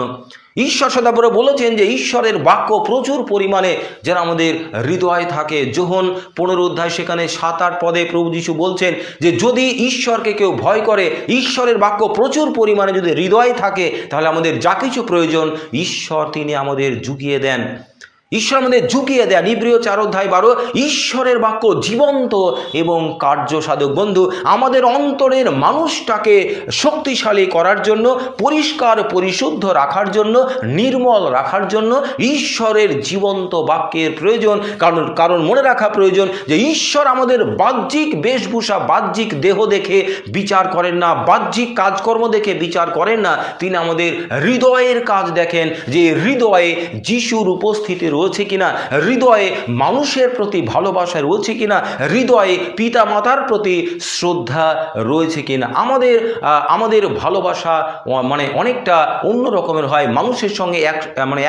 ঈশ্বর সদাপ্রভু বলেছেন যে ঈশ্বরের বাক্য প্রচুর পরিমাণে যেন আমাদের হৃদয়ে থাকে। যোহন 15 অধ্যায় সেখানে 7-8 পদে প্রভু যীশু বলছেন যে যদি ঈশ্বরকে কেউ ভয় করে, ঈশ্বরের বাক্য প্রচুর পরিমাণে যদি হৃদয়ে থাকে, তাহলে আমাদের যা কিছু প্রয়োজন ঈশ্বর তিনি আমাদের জুগিয়ে দেন। ঈশ্বর আমাদের ঝুঁকিয়ে দেন। ইব্রিয় 4:12, ঈশ্বরের বাক্য জীবন্ত এবং কার্য সাধক। বন্ধু, আমাদের অন্তরের মানুষটাকে শক্তিশালী করার জন্য, পরিষ্কার পরিশুদ্ধ রাখার জন্য, নির্মল রাখার জন্য ঈশ্বরের জীবন্ত বাক্যের প্রয়োজন। কারণ মনে রাখা প্রয়োজন যে ঈশ্বর আমাদের বাহ্যিক বেশভূষা, বাহ্যিক দেহ দেখে বিচার করেন না, বাহ্যিক কাজকর্ম দেখে বিচার করেন না। তিনি আমাদের হৃদয়ের কাজ দেখেন, যে হৃদয়ে যিশুর উপস্থিতি রয়েছে কিনা, হৃদয়ে মানুষের প্রতি ভালোবাসা রয়েছে কিনা, হৃদয়ে পিতা মাতার প্রতি শ্রদ্ধা রয়েছে কিনা। আমাদের ভালোবাসা মানে অনেকটা অন্য রকমের হয়। মানুষের সঙ্গে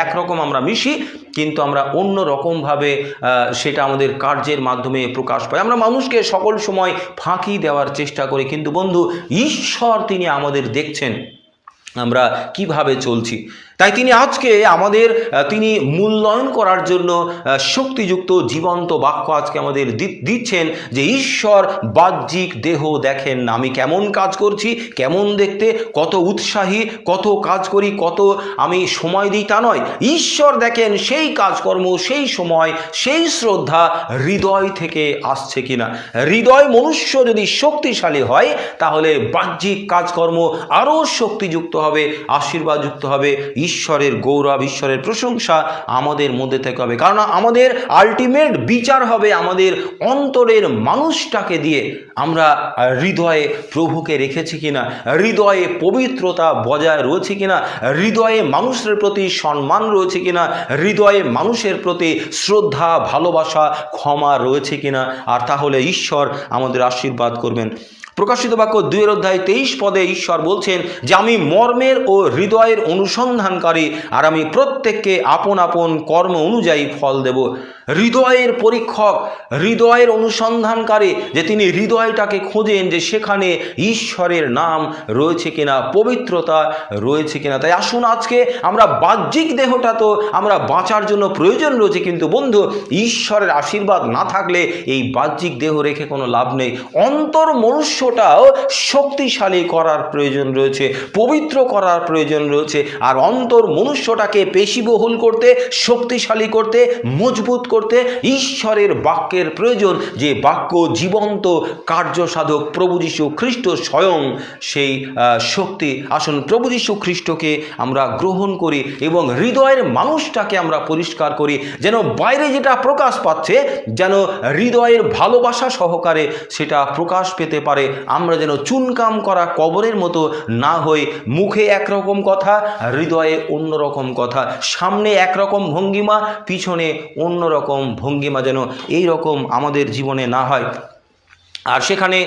একরকম আমরা মিশি, কিন্তু আমরা অন্য রকমভাবে সেটা আমাদের কার্যের মাধ্যমে প্রকাশ পায়। আমরা মানুষকে সকল সময় ফাঁকি দেওয়ার চেষ্টা করি, কিন্তু বন্ধু, ঈশ্বর তিনি আমাদের দেখছেন আমরা কিভাবে চলছি। তাই তিনি আজকে তিনি মূল্যায়ন করার জন্য শক্তিযুক্ত জীবন্ত বাক্য আজকে আমাদের দিচ্ছেন, যে ঈশ্বর বাহ্যিক দেহ দেখেন না। আমি কেমন কাজ করছি, কেমন দেখতে, কত উৎসাহী, কত কাজ করি, কত আমি সময় দিই, তা নয়। ঈশ্বর দেখেন সেই কাজকর্ম, সেই সময়, সেই শ্রদ্ধা হৃদয় থেকে আসছে কিনা। হৃদয় মনুষ্য যদি শক্তিশালী হয়, তাহলে বাহ্যিক কাজকর্ম আরও শক্তিযুক্ত হবে, আশীর্বাদযুক্ত হবে। ঈশ্বরের গৌরব, ঈশ্বরের প্রশংসা আমাদের মধ্যে থেকে হবে। কারণ আমাদের আলটিমেট বিচার হবে আমাদের অন্তরের মানুষটাকে দিয়ে। আমরা হৃদয়ে প্রভুকে রেখেছি কিনা, হৃদয়ে পবিত্রতা বজায় রয়েছে কিনা, হৃদয়ে মানুষের প্রতি সম্মান রয়েছে কিনা, হৃদয়ে মানুষের প্রতি শ্রদ্ধা, ভালোবাসা, ক্ষমা রয়েছে কিনা। আর তাহলে ঈশ্বর আমাদের আশীর্বাদ করবেন। প্রকাশিত বাক্য 2:23 ঈশ্বর বলছেন যে আমি মর্মের ও হৃদয়ের অনুসন্ধানকারী, আর আমি প্রত্যেককে আপন আপন কর্ম অনুযায়ী ফল দেব। হৃদয়ের পরীক্ষক, হৃদয়ের অনুসন্ধানকারী, যে তিনি হৃদয়টাকে খোঁজেন যে সেখানে ঈশ্বরের নাম রয়েছে কিনা, পবিত্রতা রয়েছে কিনা। তাই আসুন আজকে আমরা বাহ্যিক দেহটা তো আমরা বাঁচার জন্য প্রয়োজন রয়েছে, কিন্তু বন্ধু, ঈশ্বরের আশীর্বাদ না থাকলে এই বাহ্যিক দেহ রেখে কোনো লাভ নেই। অন্তর মনুষ্যটাও শক্তিশালী করার প্রয়োজন রয়েছে, পবিত্র করার প্রয়োজন রয়েছে। আর অন্তর মনুষ্যটাকে পেশিবহুল করতে, শক্তিশালী করতে, মজবুত করতে ঈশ্বরের বাক্যের প্রয়োজন, যে বাক্য জীবন্ত কার্য সাধক প্রভু যীশু খ্রিস্ট স্বয়ং সেই শক্তি। আসুন প্রভু যীশু খ্রিস্টকে আমরা গ্রহণ করি এবং হৃদয়ের মানুষটাকে আমরা পরিষ্কার করি, যেন বাইরে যেটা প্রকাশ পাচ্ছে, যেন হৃদয়ের ভালোবাসা সহকারে সেটা প্রকাশ পেতে পারে। আমরা যেন চুনকাম করা কবরের মতো না হই, মুখে একরকম কথা, হৃদয়ে অন্যরকম কথা, সামনে একরকম ভঙ্গিমা, পিছনে অন্যরকম ভঙ্গিমা, যেন এই রকম আমাদের জীবনে না হয়। আর সেখানে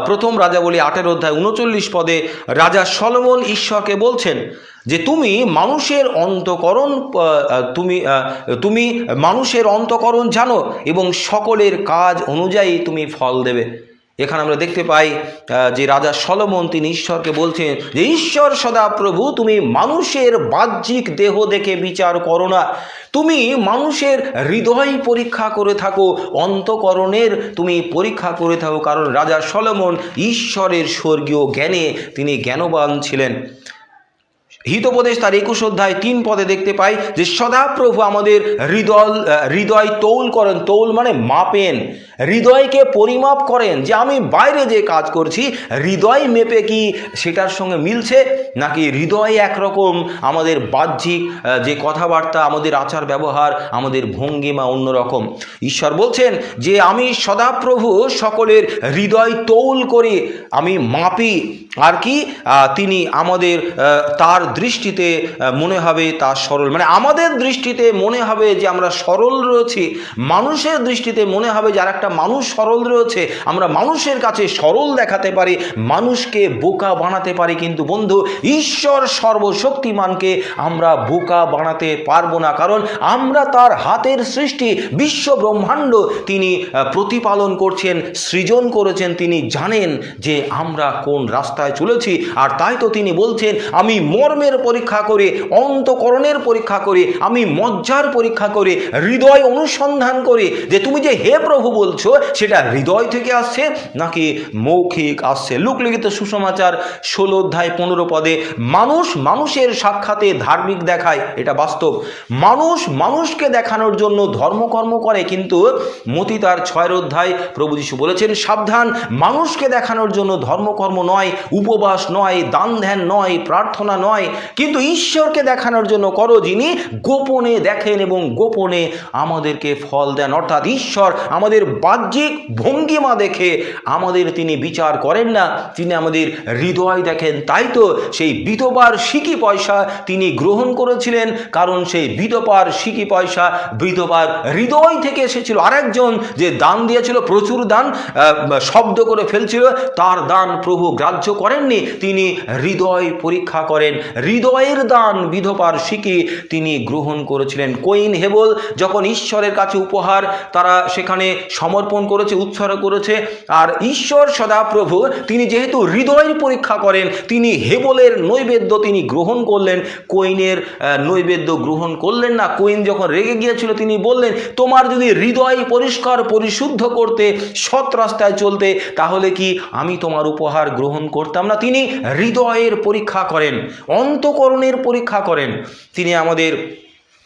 প্রথম রাজাবলী 8:39 রাজা সলোমন ঈশ্বরকে বলছেন যে তুমি মানুষের অন্তঃকরণ জানো এবং সকলের কাজ অনুযায়ী তুমি ফল দেবে। এখানে আমরা দেখতে পাই যে রাজা সলোমন তিনি ঈশ্বরকে বলছেন যে ঈশ্বর সদাপ্রভু, তুমি মানুষের বাহ্যিক দেহ দেখে বিচার করো না, তুমি মানুষের হৃদয় পরীক্ষা করে থাকো, অন্তঃকরণের তুমি পরীক্ষা করে থাকো। কারণ রাজা সলোমন ঈশ্বরের স্বর্গীয় জ্ঞানে তিনি জ্ঞানবান ছিলেন। হিতোপদেশ তার 21:3 দেখতে পাই যে সদাপ্রভু আমাদের হৃদয় তৌল করেন। তৌল মানে মাপেন, হৃদয়কে পরিমাপ করেন, যে আমি বাইরে যে কাজ করছি হৃদয় মেপে কি সেটার সঙ্গে মিলছে, নাকি হৃদয় একরকম, আমাদের বাহ্যিক যে কথাবার্তা, আমাদের আচার ব্যবহার, আমাদের ভঙ্গিমা অন্যরকম। ঈশ্বর বলছেন যে আমি সদাপ্রভু সকলের হৃদয় তৌল করি, আমি মাপি। আর কি তিনি আমাদের তার দৃষ্টিতে মনে হবে তা সরল, মানে আমাদের দৃষ্টিতে মনে হবে যে আমরা সরল রয়েছি, মানুষের দৃষ্টিতে মনে হবে যে আর একটা মানুষ সরল রয়েছে। আমরা মানুষের কাছে সরল দেখাতে পারি, মানুষকে বোকা বানাতে পারি, কিন্তু বন্ধু, ঈশ্বর সর্বশক্তিমানকে আমরা বোকা বানাতে পারবো না। কারণ আমরা তার হাতের সৃষ্টি, বিশ্ব ব্রহ্মাণ্ড তিনি প্রতিপালন করছেন, সৃজন করেছেন। তিনি জানেন যে আমরা কোন রাস্তায় চলেছি। আর তাই তো তিনি বলছেন আমি মর্মে মর্মের পরীক্ষা করে, অন্তঃকরণের পরীক্ষা করে, আমি মজ্জার পরীক্ষা করে, হৃদয় অনুসন্ধান করে যে তুমি যে হে প্রভু বলছো সেটা হৃদয় থেকে আসছে নাকি মৌখিক আসছে। লুকলিখিত সুসমাচার 16 অধ্যায় 15 পদে মানুষ মানুষের সাক্ষাতে ধার্মিক দেখায়, এটা বাস্তব। মানুষ মানুষকে দেখানোর জন্য ধর্মকর্ম করে, কিন্তু মতি তার 6 অধ্যায় প্রভু যীশু বলেছেন সাবধান, মানুষকে দেখানোর জন্য ধর্মকর্ম নয়, উপবাস নয়, দান ধ্যান নয়, প্রার্থনা নয়, কিন্তু ঈশ্বরকে দেখানোর জন্য করো, যিনি গোপনে দেখেন এবং গোপনে আমাদেরকে ফল দেন। অর্থাৎ ঈশ্বর আমাদের বাহ্যিক ভঙ্গিমা দেখে আমাদের তিনি বিচার করেন না, তিনি আমাদের হৃদয় দেখেন। তাই তো সেই বিধবার সিকি পয়সা তিনি গ্রহণ করেছিলেন, কারণ সেই বিধবার সিকি পয়সা বিধবার হৃদয় থেকে এসেছিল। আরেকজন যে দান দিয়েছিল, প্রচুর দান, শব্দ করে ফেলছিল, তার দান প্রভু গ্রাহ্য করেননি, তিনি হৃদয় পরীক্ষা করেন। হৃদয়ের দান বিধবার সিকি তিনি গ্রহণ করেছিলেন। কইন হেবল যখন ঈশ্বরের কাছে উপহার তারা সেখানে সমর্পণ করেছে, উৎসর্গ করেছে, আর ঈশ্বর সদাপ্রভু তিনি যেহেতু হৃদয়ের পরীক্ষা করেন, তিনি হেবলের নৈবেদ্য তিনি গ্রহণ করলেন, কইনের নৈবেদ্য গ্রহণ করলেন না। কইন যখন রেগে গিয়েছিল তিনি বললেন তোমার যদি হৃদয় পরিষ্কার পরিশুদ্ধ করতে, সৎ রাস্তায় চলতে, তাহলে কি আমি তোমার উপহার গ্রহণ করতাম না? তিনি হৃদয়ের পরীক্ষা করেন, অন্তঃকরণের পরীক্ষা করেন। তিনি আমাদের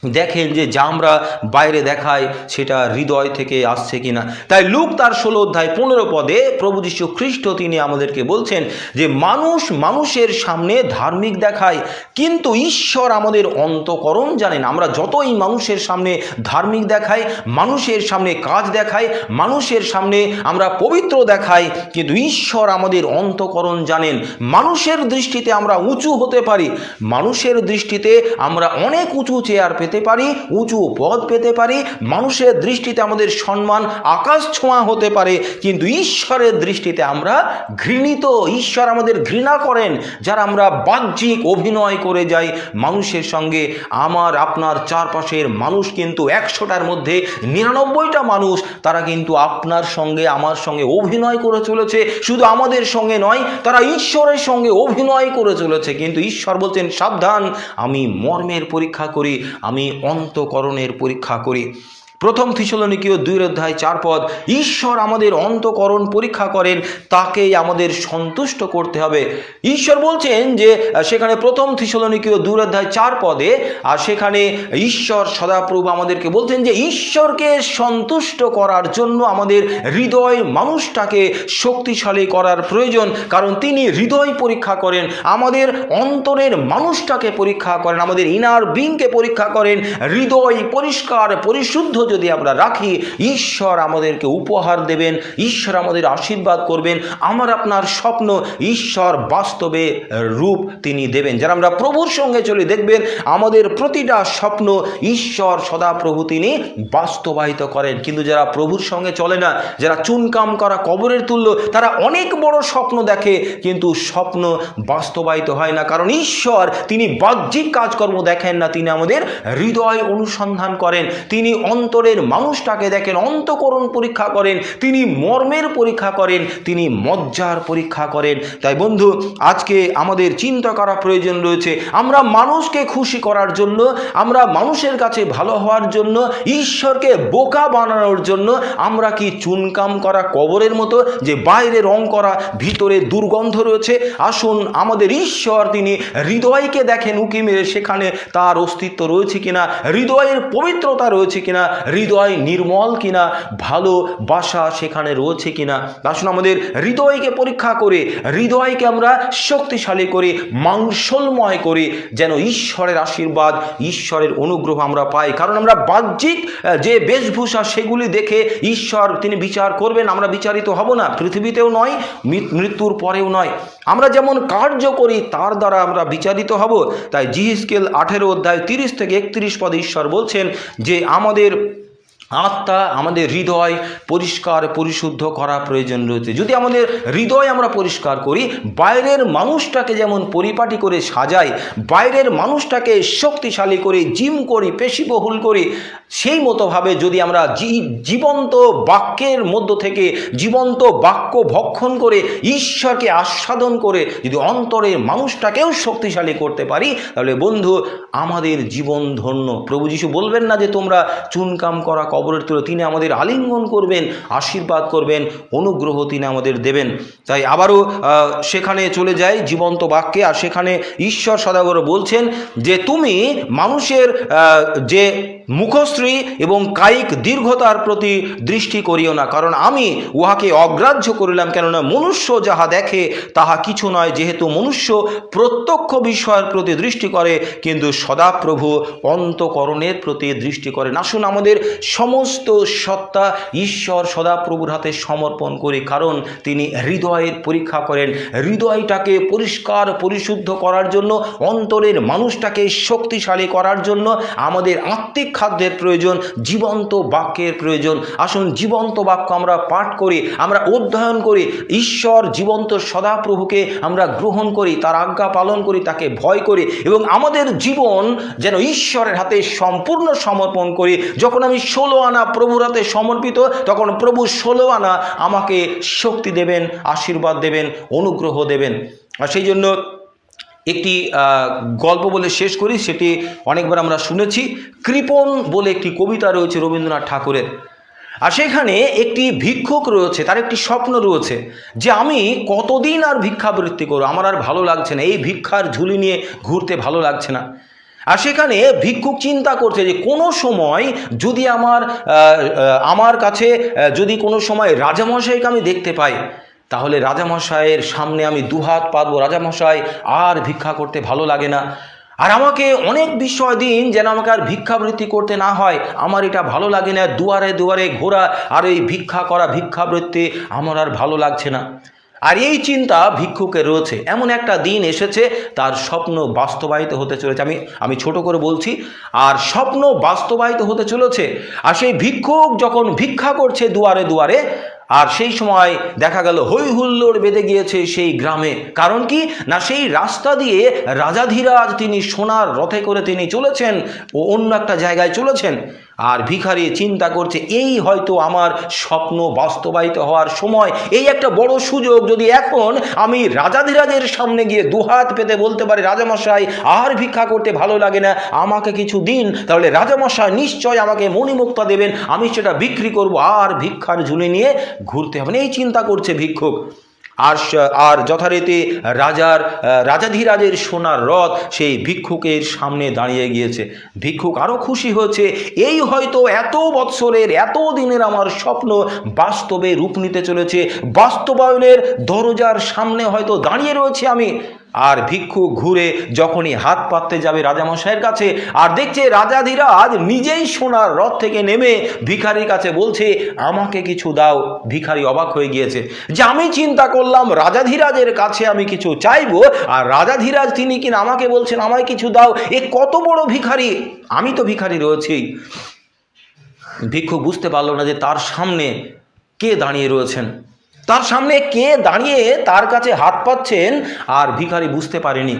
দেখেন যে যা আমরা বাইরে দেখাই সেটা হৃদয় থেকে আসছে কিনা। তাই লুক তার 16 অধ্যায় 15 পদে প্রভু যীশু খ্রিস্ট তিনি আমাদেরকে বলছেন যে মানুষ মানুষের সামনে ধার্মিক দেখায়, কিন্তু ঈশ্বর আমাদের অন্তঃকরণ জানেন। আমরা যতই মানুষের সামনে ধার্মিক দেখাই, মানুষের সামনে কাজ দেখাই, মানুষের সামনে আমরা পবিত্র দেখাই, কিন্তু ঈশ্বর আমাদের অন্তঃকরণ জানেন। মানুষের দৃষ্টিতে আমরা উঁচু হতে পারি, মানুষের দৃষ্টিতে আমরা অনেক উঁচু চেয়ার পেতে পারি, উঁচু পদ পেতে পারি, মানুষের দৃষ্টিতে আমাদের সম্মান আকাশ ছোঁয়া হতে পারে, কিন্তু ঈশ্বরের দৃষ্টিতে আমরা ঘৃণিত। ঈশ্বর আমাদের ঘৃণা করেন যারা আমরা বাহ্যিক অভিনয় করে যাই মানুষের সঙ্গে। আমার আপনার চারপাশের মানুষ কিন্তু 100টার মধ্যে 99টা মানুষ তারা কিন্তু আপনার সঙ্গে আমার সঙ্গে অভিনয় করে চলেছে। শুধু আমাদের সঙ্গে নয়, তারা ঈশ্বরের সঙ্গে অভিনয় করে চলেছে, কিন্তু ঈশ্বর বলছেন সাবধান, আমি মর্মের পরীক্ষা করি, আমি অন্তঃকরণের পরীক্ষা করি। প্রথম থিসলনিকীয় 2 অধ্যায় 4 পদ, ঈশ্বর আমাদের অন্তঃকরণ পরীক্ষা করেন, তাকেই আমাদের সন্তুষ্ট করতে হবে। ঈশ্বর বলছেন যে সেখানে প্রথম থিসলনিকীয় 2 অধ্যায় 4 পদে, আর সেখানে ঈশ্বর সদাপ্রভু আমাদেরকে বলছেন যে ঈশ্বরকে সন্তুষ্ট করার জন্য আমাদের হৃদয় মানুষটাকে শক্তিশালী করার প্রয়োজন, কারণ তিনি হৃদয় পরীক্ষা করেন, আমাদের অন্তরের মানুষটাকে পরীক্ষা করেন, আমাদের ইনার বিংকে পরীক্ষা করেন। হৃদয় পরিষ্কার পরিশুদ্ধ যদি আমরা রাখি, ঈশ্বর আমাদেরকে উপহার দেবেন, ঈশ্বর আমাদের আশীর্বাদ করবেন। আমার আপনার স্বপ্ন ঈশ্বর বাস্তবে রূপ তিনি দেবেন। যারা আমরা প্রভুর সঙ্গে চলে, দেখবেন আমাদের প্রতিটা স্বপ্ন ঈশ্বর সদাপ্রভু তিনি বাস্তবায়িত করেন। কিন্তু যারা প্রভুর সঙ্গে চলে না, যারা চুনকাম করা কবরের তুল্য, তারা অনেক বড় স্বপ্ন দেখে কিন্তু স্বপ্ন বাস্তবায়িত হয় না, কারণ ঈশ্বর তিনি বাহ্যিক কাজকর্ম দেখেন না, তিনি আমাদের হৃদয় অনুসন্ধান করেন, তিনি অন্তরের মানুষটাকে দেখেন, অন্তঃকরণ পরীক্ষা করেন, তিনি মর্মের পরীক্ষা করেন, তিনি মজ্জার পরীক্ষা করেন। তাই বন্ধু, আজকে আমাদের চিন্তা করা প্রয়োজন রয়েছে, আমরা মানুষকে খুশি করার জন্য, আমরা মানুষের কাছে ভালো হওয়ার জন্য, ঈশ্বরকে বোকা বানানোর জন্য আমরা কি চুনকাম করা কবরের মতো যে বাইরে রং করা, ভিতরে দুর্গন্ধ রয়েছে? আসুন, আমাদের ঈশ্বর তিনি হৃদয়কে দেখেন উঁকি মেরে, সেখানে তার অস্তিত্ব রয়েছে কিনা, হৃদয়ের পবিত্রতা রয়েছে কিনা, হৃদয় নির্মল কিনা, ভালোবাসা সেখানে রয়েছে কিনা। আসুন আমাদের হৃদয়কে পরীক্ষা করে, হৃদয়কে আমরা শক্তিশালী করে, মাংসলময় করে, যেন ঈশ্বরের আশীর্বাদ, ঈশ্বরের অনুগ্রহ আমরা পাই। কারণ আমরা বাহ্যিক যে বেশভূষা সেগুলি দেখে ঈশ্বর তিনি বিচার করবেন, আমরা বিচারিত হব না, পৃথিবীতেও নয়, মৃত্যুর পরেও নয়। আমরা যেমন কার্য করি তার দ্বারা আমরা বিচারিত হব। তাই জিহিজকেল 18 অধ্যায় 30 থেকে 31 পদে ঈশ্বর বলছেন যে আমাদের আত্মা, আমাদের হৃদয় পরিষ্কার পরিশুদ্ধ করা প্রয়োজন রয়েছে। যদি আমাদের হৃদয় আমরা পরিষ্কার করি, বাইরের মানুষটাকে যেমন পরিপাটি করে সাজাই, বাইরের মানুষটাকে শক্তিশালী করে, জিম করি, পেশিবহুল করি, সেই মতোভাবে যদি আমরা জীবন্ত বাক্যের মধ্য থেকে জীবন্ত বাক্য ভক্ষণ করে ঈশ্বরকে আস্বাদন করে যদি অন্তরের মানুষটাকেও শক্তিশালী করতে পারি, তাহলে বন্ধু আমাদের জীবন ধন্য। প্রভু যীশু বলবেন না যে তোমরা চুনকাম করা কবরের তুলে, তিনি আমাদের আলিঙ্গন করবেন, আশীর্বাদ করবেন, অনুগ্রহ তিনি আমাদের দেবেন। তাই আবারও সেখানে চলে যায় জীবন্ত বাক্যে, আর সেখানে ঈশ্বর সদাগর বলছেন যে তুমি মানুষের যে মুখশ্রী এবং কায়িক দীর্ঘতার প্রতি দৃষ্টি করিও না, কারণ আমি উহাকে অগ্রাহ্য করিলাম। কেননা মনুষ্য যাহা দেখে তাহা কিছু নয়, যেহেতু মনুষ্য প্রত্যক্ষ বিষয়ের প্রতি দৃষ্টি করে, কিন্তু সদাপ্রভু অন্তঃকরণের প্রতি দৃষ্টি করেন। আসুন আমাদের সমস্ত সত্তা ঈশ্বর সদাপ্রভুর হাতে সমর্পণ করি, কারণ তিনি হৃদয়ের পরীক্ষা করেন। হৃদয়টাকে পরিষ্কার পরিশুদ্ধ করার জন্য, অন্তরের মানুষটাকে শক্তিশালী করার জন্য আমাদের আত্মিক খাদ্যের প্রয়োজন, জীবন্ত বাক্যের প্রয়োজন। আসুন জীবন্ত বাক্য আমরা পাঠ করি, আমরা অধ্যয়ন করি, ঈশ্বর জীবন্ত সদাপ্রভুকে আমরা গ্রহণ করি, তার আজ্ঞা পালন করি, তাকে ভয় করি, এবং আমাদের জীবন যেন ঈশ্বরের হাতে সম্পূর্ণ সমর্পণ করি। যখন আমি 16 আনা প্রভুর হাতে সমর্পিত, তখন প্রভু 16 আনা আমাকে শক্তি দেবেন, আশীর্বাদ দেবেন, অনুগ্রহ দেবেন। আর সেই জন্য একটি গল্প বলে শেষ করি, সেটি অনেকবার আমরা শুনেছি। কৃপণ বলে একটি কবিতা রয়েছে রবীন্দ্রনাথ ঠাকুরের, আর সেখানে একটি ভিক্ষুক রয়েছে, তার একটি স্বপ্ন রয়েছে যে আমি কতদিন আর ভিক্ষাবৃত্তি করব, আমার আর ভালো লাগছে না, এই ভিক্ষার ঝুলি নিয়ে ঘুরতে ভালো লাগছে না। আর সেখানে ভিক্ষুক চিন্তা করছে যে কোনো সময় যদি আমার কাছে যদি কোনো সময় রাজামশাইকে আমি দেখতে পাই, তাহলে রাজামশাইয়ের সামনে আমি দুহাত পাতবো, রাজামশাই আর ভিক্ষা করতে ভালো লাগে না, আর আমাকে অনেক বিষয় দিন যেন আমাকে আর ভিক্ষাবৃত্তি করতে না হয়, আমার এটা ভালো লাগে না, দুয়ারে দুয়ারে ঘোরা আর এই ভিক্ষা করা, ভিক্ষাবৃত্তি আমার আর ভালো লাগছে না। আর এই চিন্তা ভিক্ষুকের রয়েছে। এমন একটা দিন এসেছে, তার স্বপ্ন বাস্তবায়িত হতে চলেছে। আমি ছোট করে বলছি, আর স্বপ্ন বাস্তবায়িত হতে চলেছে। আর সেই ভিক্ষুক যখন ভিক্ষা করছে দুয়ারে দুয়ারে, আর সেই সময় দেখা গেল হই হুল্লোড় বেঁধে গিয়েছে সেই গ্রামে। কারণ কি না, সেই রাস্তা দিয়ে রাজাধিরাজ তিনি সোনার রথে করে তিনি চলেছেন, ও অন্য একটা জায়গায় চলেছেন। আর ভিখারি চিন্তা করছে এই হয়তো আমার স্বপ্ন বাস্তবায়িত হওয়ার সময়, এই একটা বড় সুযোগ। যদি এখন আমি রাজাধিরাজের সামনে গিয়ে দুহাত পেতে বলতে পারি রাজামশাই আর ভিক্ষা করতে ভালো লাগে না, আমাকে কিছু দিন, তাহলে রাজামশাই নিশ্চয় আমাকে মণিমুক্তা দেবেন, আমি সেটা বিক্রি করব, আর ভিক্ষার ঝুলি নিয়ে ঘুরতে হবে না। এই চিন্তা করছে ভিক্ষুক। আর যথারীতি রাজাধিরাজের সোনার রথ সেই ভিক্ষুকের সামনে দাঁড়িয়ে গিয়েছে। ভিক্ষুক আরও খুশি হয়েছে, এই হয়তো এত বৎসরের এত দিনের আমার স্বপ্ন বাস্তবে রূপ নিতে চলেছে, বাস্তবায়নের দরজার সামনে হয়তো দাঁড়িয়ে রয়েছে আমি। আর ভিক্ষুক ঘুরে যখনই হাত পাততে যাবে রাজামশাইয়ের কাছে, আর দেখছে রাজাধিরাজ নিজেই সোনার রথ থেকে নেমে ভিখারির কাছে বলছে আমাকে কিছু দাও। ভিখারি অবাক হয়ে গিয়েছে যে আমি চিন্তা করলাম রাজাধিরাজের কাছে আমি কিছু চাইবো, আর রাজাধিরাজ তিনি কিনা আমাকে বলছেন আমায় কিছু দাও। এ কত বড় ভিখারি, আমি তো ভিখারি রয়েছি। ভিক্ষুক বুঝতে পারলো না যে তার সামনে কে দাঁড়িয়ে রয়েছেন, তার সামনে কে দাঁড়িয়ে তার কাছে হাত পাচ্ছেন, আর ভিখারি বুঝতে পারেনি।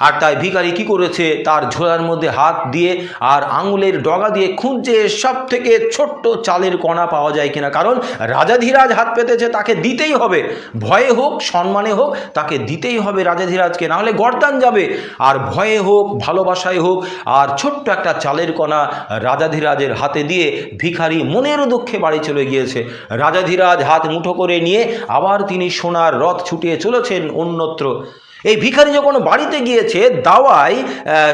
আর তাই ভিখারি কি করেছে, তার ঝোলার মধ্যে হাত দিয়ে আর আঙুলের ডগা দিয়ে খুঁজছে সব থেকে ছোট্ট চালের কণা পাওয়া যায় কিনা। কারণ রাজাধিরাজ হাত পেতেছে, তাকে দিতেই হবে, ভয়ে হোক সম্মানে হোক তাকে দিতেই হবে রাজাধিরাজকে, নাহলে গর্দান যাবে। আর ভয়ে হোক ভালোবাসায় হোক, আর ছোট্ট একটা চালের কণা রাজাধিরাজের হাতে দিয়ে ভিখারি মনের দুঃখে বাড়ি চলে গিয়েছে। রাজাধিরাজ হাত মুঠো করে নিয়ে আবার তিনি সোনার রথ ছুটিয়ে চলেছেন অন্যত্র। এই ভিখারি যখন বাড়িতে গিয়েছে, দাওয়ায়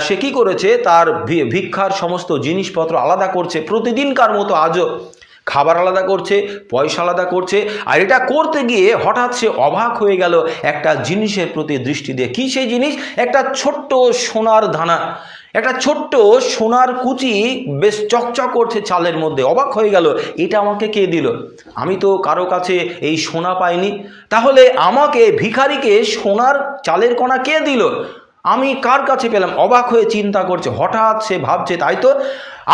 সে কী করেছে, তার ভিক্ষার সমস্ত জিনিসপত্র আলাদা করছে, প্রতিদিনকার মতো আজও খাবার আলাদা করছে, পয়সা আলাদা করছে। আর এটা করতে গিয়ে হঠাৎ সে অবাক হয়ে গেল একটা জিনিসের প্রতি দৃষ্টি দিয়ে। কী সেই জিনিস? একটা ছোট্ট সোনার দানা, একটা ছোট্ট সোনার কুচি বেশ চকচক করছে চালের মধ্যে। অবাক হয়ে গেল, এটা আমাকে কে দিল? আমি তো কারো কাছে এই সোনা পাইনি, তাহলে আমাকে ভিখারিকে সোনার চালের কণা কে দিল? আমি কার কাছে পেলাম? অবাক হয়ে চিন্তা করছে, হঠাৎ সে ভাবছে, তাই তো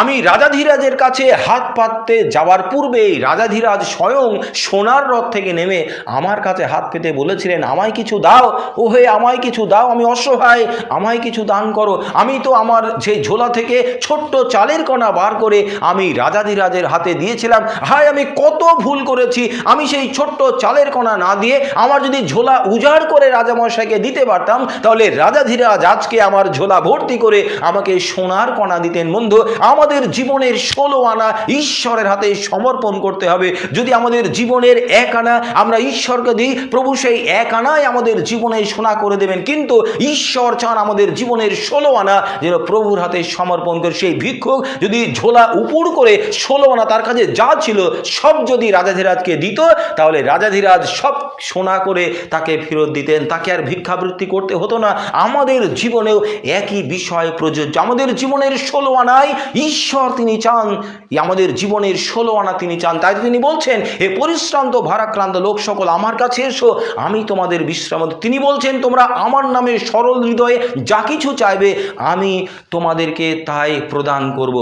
আমি রাজাধিরাজের কাছে হাত পাততে যাওয়ার পূর্বেই রাজাধিরাজ স্বয়ং সোনার রথ থেকে নেমে আমার কাছে হাত পেতে বলেছিলেন, আমায় কিছু দাও, ও হে আমায় কিছু দাও, আমি অসহায়, আমায় কিছু দান করো। আমি তো আমার যে ঝোলা থেকে ছোট্ট চালের কণা বার করে আমি রাজাধিরাজের হাতে দিয়েছিলাম। হায়, আমি কত ভুল করেছি। আমি সেই ছোট্ট চালের কণা না দিয়ে আমার যদি ঝোলা উজাড় করে রাজামশাইকে দিতে পারতাম, তাহলে রাজাধিরাজ আজকে আমার ঝোলা ভর্তি করে আমাকে সোনার কণা দিতেন। বন্ধু, আমাদের জীবনের 16 আনা ঈশ্বরের হাতে সমর্পণ করতে হবে। যদি আমাদের জীবনের 1 আনা আমরা ঈশ্বরকে দিই, প্রভু সেই 1 আনাই আমাদের জীবনে সোনা করে দেবেন। কিন্তু ঈশ্বর চান আমাদের জীবনের 16 আনা যেন প্রভুর হাতে সমর্পণ করে। সেই ভিক্ষুক যদি ঝোলা উপর করে 16 আনা তার কাছে যা ছিল সব যদি রাজাধিরাজকে দিত, তাহলে রাজাধিরাজ সব সোনা করে তাকে ফেরত দিতেন, তাকে আর ভিক্ষাবৃত্তি করতে হতো না। আমাদের জীবনেও একই বিষয় প্রযোজ্য। আমাদের জীবনের 16 আনায় ঈশ্বর তিনি চান, আমাদের জীবনের 16 আনা তিনি চান। তাই তিনি বলছেন, হে পরিশ্রান্ত ভারাক্রান্ত লোক সকল আমার কাছে এসো, আমি তোমাদের বিশ্রাম। তিনি বলছেন, তোমরা আমার নামে সরল হৃদয়ে যা কিছু চাইবে আমি তোমাদেরকে তাই প্রদান করব।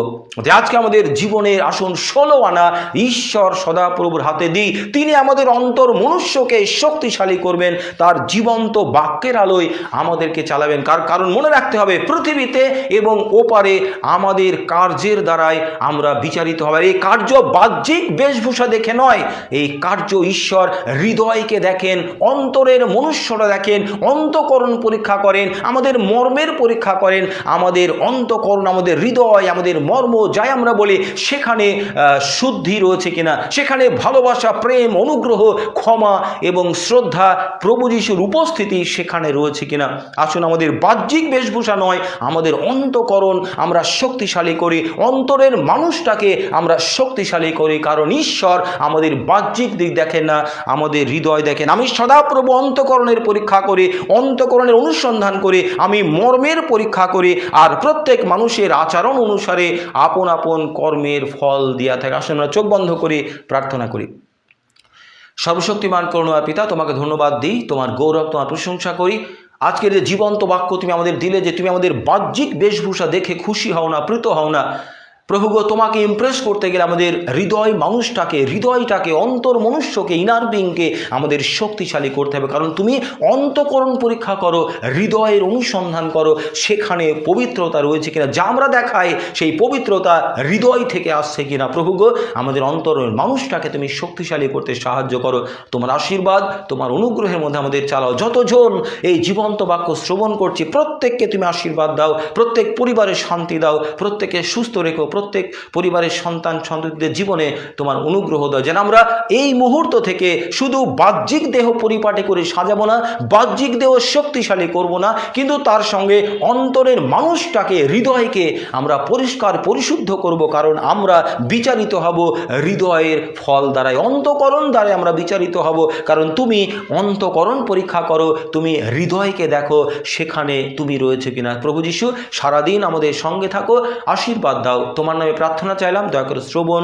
আজকে আমাদের জীবনের আসুন 16 আনা ঈশ্বর সদাপ্রভুর হাতে দিই। তিনি আমাদের অন্তর মনুষ্যকে শক্তিশালী করবেন, তার জীবন্ত বাক্যের আলোয় আমাদেরকে চালাবেন। কারণ মনে রাখতে হবে, পৃথিবীতে এবং ওপারে আমাদের কার্যের দ্বারাই আমরা বিচারিত হবে। এই কার্য বাহ্যিক বেশভূষা দেখে নয়, এই কার্য ঈশ্বর হৃদয়কে দেখেন, অন্তরের মনুষ্যরা দেখেন, অন্তঃকরণ পরীক্ষা করেন, আমাদের মর্মের পরীক্ষা করেন, আমাদের অন্তঃকরণ, আমাদের হৃদয়, আমাদের মর্ম যাই আমরা বলি, সেখানে শুদ্ধি রয়েছে কিনা, সেখানে ভালোবাসা, প্রেম, অনুগ্রহ, ক্ষমা এবং শ্রদ্ধা, প্রভু যিশুর উপস্থিতি সেখানে রয়েছে কিনা। আসুন আমাদের বাহ্যিক বেশভূষা নয়, আমাদের অন্তঃকরণ আমরা শক্তিশালী করি, অন্তরের মানুষটাকে আমরা শক্তিশালী করি। কারণ ঈশ্বর আমাদের বাহ্যিক দিক দেখেন না, আমাদের হৃদয় দেখেন। আমি সদাপ্রভু অন্তঃকরণের পরীক্ষা করি, অন্তঃকরণের অনুসন্ধান করে আমি মর্মের পরীক্ষা করি, আর প্রত্যেক মানুষের আচরণ অনুসারে আপন আপন কর্মের ফল দিয়া থাকে। আসুন আমরা চোখ বন্ধ করে প্রার্থনা করি। সর্বশক্তিমান করুণা পিতা, তোমাকে ধন্যবাদ দিই, তোমার গৌরব, তোমার প্রশংসা করি। আজকের যে জীবন্ত বাক্য তুমি আমাদের দিলে, যে তুমি আমাদের বাহ্যিক বেশভূষা দেখে খুশি হও না, প্রীত হও না। প্রভু গো, তোমাকে ইমপ্রেস করতে গেলে আমাদের হৃদয়টাকে, অন্তর মনুষ্যকে, ইনার বিংকে আমাদের শক্তিশালী করতে হবে। কারণ তুমি অন্তঃকরণ পরীক্ষা করো, হৃদয়ের অনুসন্ধান করো, সেখানে পবিত্রতা রয়েছে কিনা। যা আমরা দেখাই সেই পবিত্রতা হৃদয় থেকে আসছে কিনা। প্রভু গো, আমাদের অন্তরের মানুষটাকে তুমি শক্তিশালী করতে সাহায্য করো। তোমার আশীর্বাদ, তোমার অনুগ্রহের মধ্যে আমাদের চালাও। যতজন এই জীবন্ত বাক্য শ্রবণ করছি, প্রত্যেককে তুমি আশীর্বাদ দাও, প্রত্যেক পরিবারে শান্তি দাও, প্রত্যেককে সুস্থ রেখো, প্রত্যেক পরিবারের সন্তান সন্ততিদের জীবনে তোমার অনুগ্রহ দাও। যেন আমরা এই মুহূর্ত থেকে শুধু বাহ্যিক দেহ পরিপাটি করে সাজাবো না, বাহ্যিক দেহ শক্তিশালী করব না, কিন্তু তার সঙ্গে অন্তরের মানুষটাকে, হৃদয়কে আমরা পরিষ্কার পরিশুদ্ধ করব। কারণ আমরা বিচারিত হব হৃদয়ের ফল দ্বারাই, অন্তঃকরণ দ্বারাই আমরা বিচারিত হব। কারণ তুমি অন্তঃকরণ পরীক্ষা করো, তুমি হৃদয়কে দেখো, সেখানে তুমি রয়েছে কিনা। প্রভু যিশু, সারাদিন আমাদের সঙ্গে থাকো, আশীর্বাদ দাও। তোমার নামে প্রার্থনা চাইলাম, দয়া করে শ্রবণ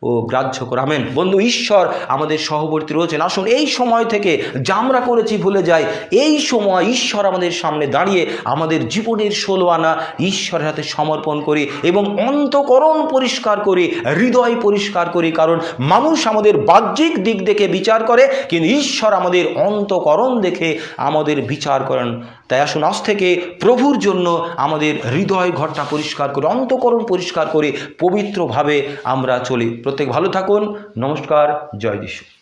ও গ্রাহ্য করো। আমেন। বন্ধু, ঈশ্বর আমাদের সহবর্তী রয়েছেন। আসুন এই সময় থেকে যা আমরা করেছি ভুলে যাই। এই সময় ঈশ্বর আমাদের সামনে দাঁড়িয়ে আমাদের জীবনের 16 আনা ঈশ্বরের হাতে সমর্পণ করি এবং অন্তঃকরণ পরিষ্কার করি, হৃদয় পরিষ্কার করি। কারণ মানুষ আমাদের বাহ্যিক দিক দেখে বিচার করে, কিন্তু ঈশ্বর আমাদের অন্তঃকরণ দেখে আমাদের বিচার করেন। তাই আসুন আজ থেকে প্রভুর জন্য আমাদের হৃদয় ঘরটা পরিষ্কার করে, অন্তঃকরণ পরিষ্কার করে পবিত্রভাবে আমরা চলি। প্রত্যেক ভালো থাকুন। নমস্কার। জয় যিশু।